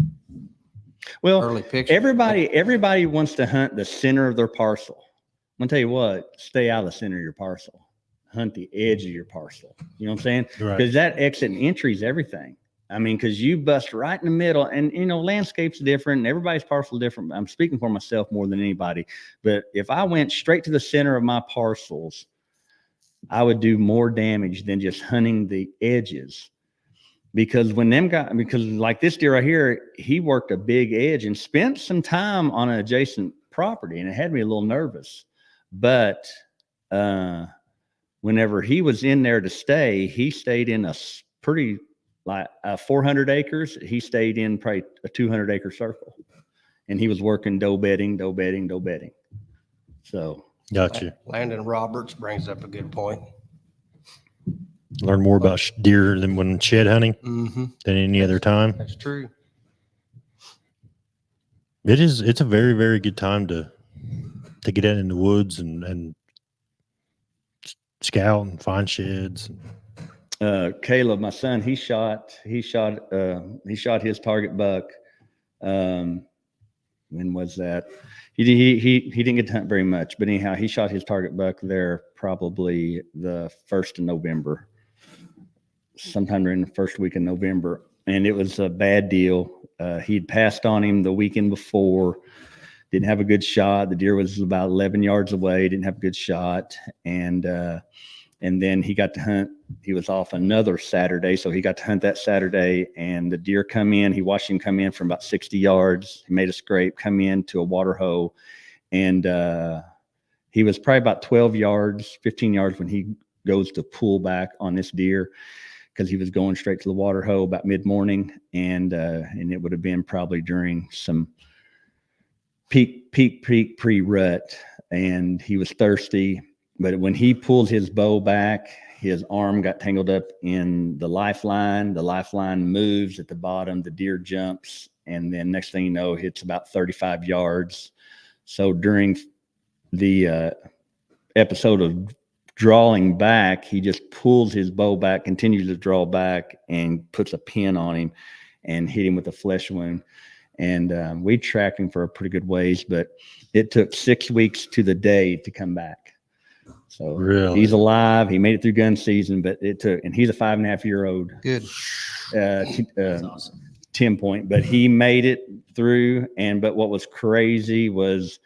Well, Early picture. everybody wants to hunt the center of their parcel. I'm gonna tell you what, stay out of the center of your parcel. Hunt the edge of your parcel. You know what I'm saying? Right. Because that exit and entry is everything. I mean, because you bust right in the middle, and landscape's different, and everybody's parcel is different. I'm speaking for myself more than anybody. But if I went straight to the center of my parcels, I would do more damage than just hunting the edges. Because like this deer right here, he worked a big edge and spent some time on an adjacent property, and it had me a little nervous. But whenever he was in there to stay, he stayed in a pretty 400 acres. He stayed in probably a 200-acre circle, and he was working doe bedding. So Gotcha. Landon Roberts brings up a good point. Learn more about deer than when shed hunting than any other time. That's true. It's a very, very good time to get out in the woods and scout and find sheds. Caleb, my son, he shot his target buck. When was that? He didn't get to hunt very much, but anyhow, he shot his target buck there probably the 1st of November, sometime during the first week of November. And it was a bad deal. He'd passed on him the weekend before, didn't have a good shot. The deer was about 11 yards away, didn't have a good shot. And And then he got to hunt. He was off another Saturday, so he got to hunt that Saturday. And the deer come in. He watched him come in from about 60 yards. He made a scrape, come into a water hole, and he was probably about 12 yards, 15 yards when he goes to pull back on this deer, because he was going straight to the water hole about mid-morning, and it would have been probably during some peak pre-rut, and he was thirsty. But when he pulled his bow back, his arm got tangled up in the lifeline. The lifeline moves at the bottom. The deer jumps, and then next thing you know, it's about 35 yards. So during the episode of drawing back, he just pulls his bow back, continues to draw back, and puts a pin on him and hit him with a flesh wound. And we tracked him for a pretty good ways, but it took 6 weeks to the day to come back. So Really? he's alive. He made it through gun season, but it took, and he's a 5.5-year-old. Good. That's awesome. 10 point, but he made it through. But what was crazy was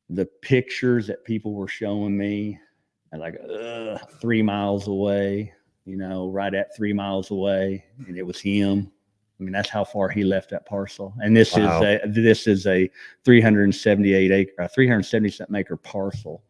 the pictures that people were showing me, like 3 miles away, right at 3 miles away, and it was him. I mean, that's how far he left that parcel. And this is a 370 something acre parcel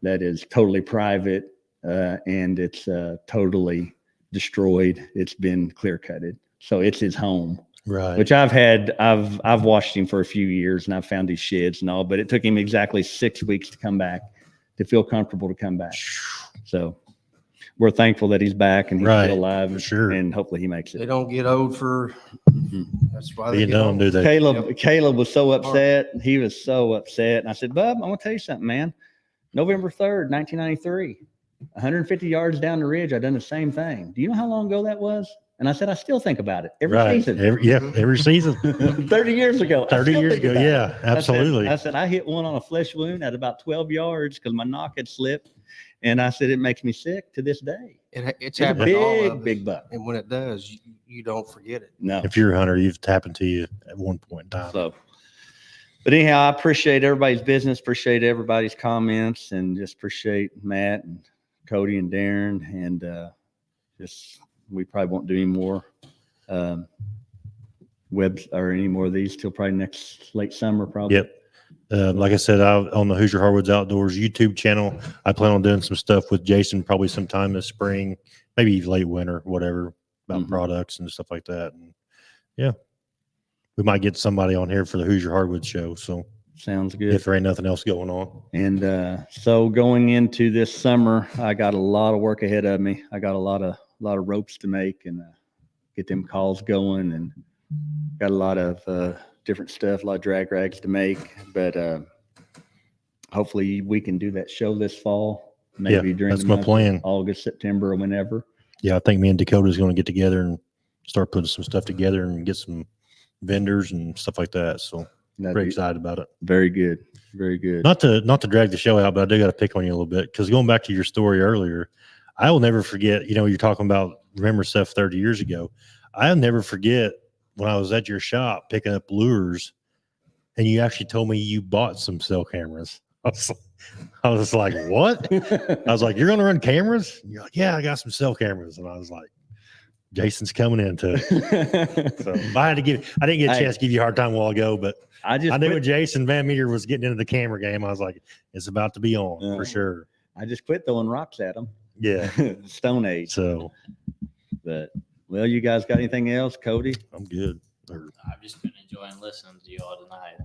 that is totally private, and it's totally destroyed. It's been clear cutted, so it's his home. Right. Which I've watched him for a few years, and I've found his sheds and all, but it took him exactly 6 weeks to come back, to feel comfortable to come back. So we're thankful that he's back and he's still alive, for sure. and hopefully he makes They it. don't get old for. That's why they Being get dumb, old. do they? Caleb was so upset. He was so upset. And I said, Bub, I'm going to tell you something, man. November 3rd, 1993, 150 yards down the ridge, I done the same thing. Do you know how long ago that was? And I said, I still think about it every season. Every season. 30 years ago. 30 years ago. Yeah, absolutely. I said, I hit one on a flesh wound at about 12 yards because my knock had slipped. And I said, it makes me sick to this day. It's It's a happened to all of big, us. big buck. And when it does, you don't forget it. No. If you're a hunter, you've happened to you at one point in time. So, but anyhow, I appreciate everybody's business, appreciate everybody's comments, and just appreciate Matt and Cody and Darren. And we probably won't do any more webs or any more of these till probably next late summer, probably. Yep. Like I said, on the Hoosier Hardwoods Outdoors YouTube channel, I plan on doing some stuff with Jason probably sometime this spring, maybe late winter, whatever, about products and stuff like that. And yeah, we might get somebody on here for the Hoosier Hardwoods show. So Sounds good. if there ain't nothing else going on. And so going into this summer, I got a lot of work ahead of me. I got a lot of ropes to make and get them calls going, and got a lot of different stuff, a lot of drag rags to make. But hopefully we can do that show this fall, maybe during that's the my month of plan. August, September, or whenever. Yeah, I think me and Dakota is going to get together and start putting some stuff together and get some vendors and stuff like that. So That'd pretty be excited about it. very good. Very good. Not to drag the show out, but I do got to pick on you a little bit, because going back to your story earlier, I will never forget. You're talking about remember stuff 30 years ago. I'll never forget when I was at your shop picking up lures, and you actually told me you bought some cell cameras. I was like, what? I was like, you're going to run cameras? And you're like, yeah, I got some cell cameras. And I was like, Jason's coming into it. So I didn't get a chance to give you a hard time a while ago, but I knew when Jason Van Meter was getting into the camera game, I was like, it's about to be on for sure. I just quit throwing rocks at them. Yeah. Stone Age. So, But well, you guys got anything else, Cody? I'm good. I've just been enjoying listening to you all tonight.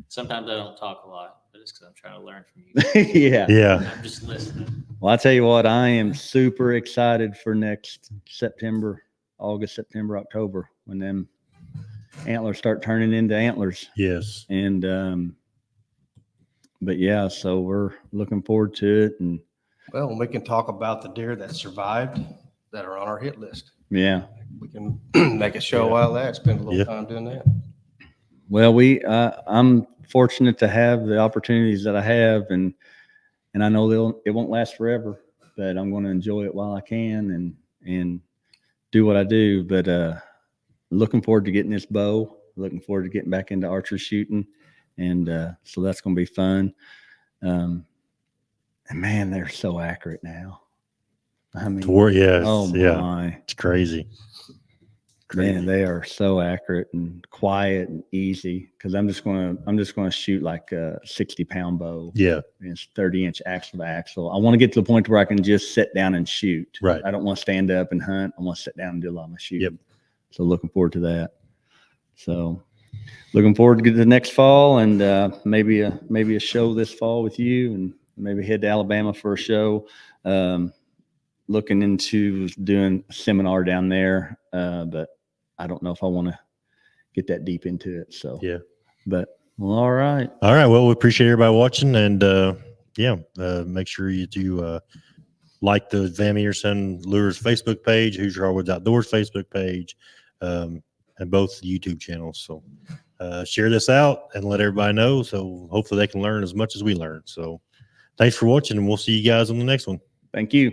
Sometimes I don't talk a lot, but it's because I'm trying to learn from you. Yeah. Yeah. I'm just listening. Well, I tell you what, I am super excited for next August, September, October, when them antlers start turning into antlers. Yes. And but yeah, so we're looking forward to it. And Well, we can talk about the deer that survived that are on our hit list. yeah. We can make a show out of that, spend a little time doing that. Well, I'm fortunate to have the opportunities that I have, and I know it won't last forever, but I'm going to enjoy it while I can and do what I do. But looking forward to getting this bow, looking forward to getting back into archery shooting, and so that's going to be fun. And man, they're so accurate now. I mean, Yeah, oh yeah, my, it's crazy. man, they are so accurate and quiet and easy. Because I'm just gonna shoot like a 60-pound bow. Yeah, And it's 30-inch axle to axle. I want to get to the point where I can just sit down and shoot. Right. I don't want to stand up and hunt. I want to sit down and do a lot of my shooting. Yep. So looking forward to that. So looking forward to the next fall, and maybe a show this fall with you, and maybe head to Alabama for a show. Looking into doing a seminar down there, but I don't know if I want to get that deep into it. So yeah. but well, all right. All right. Well, we appreciate everybody watching, and make sure you do like the Van Emerson Lures Facebook page, Hoosier Hardwoods Outdoors Facebook page, and both YouTube channels. So share this out and let everybody know. So hopefully they can learn as much as we learn. So thanks for watching, and we'll see you guys on the next one. Thank you.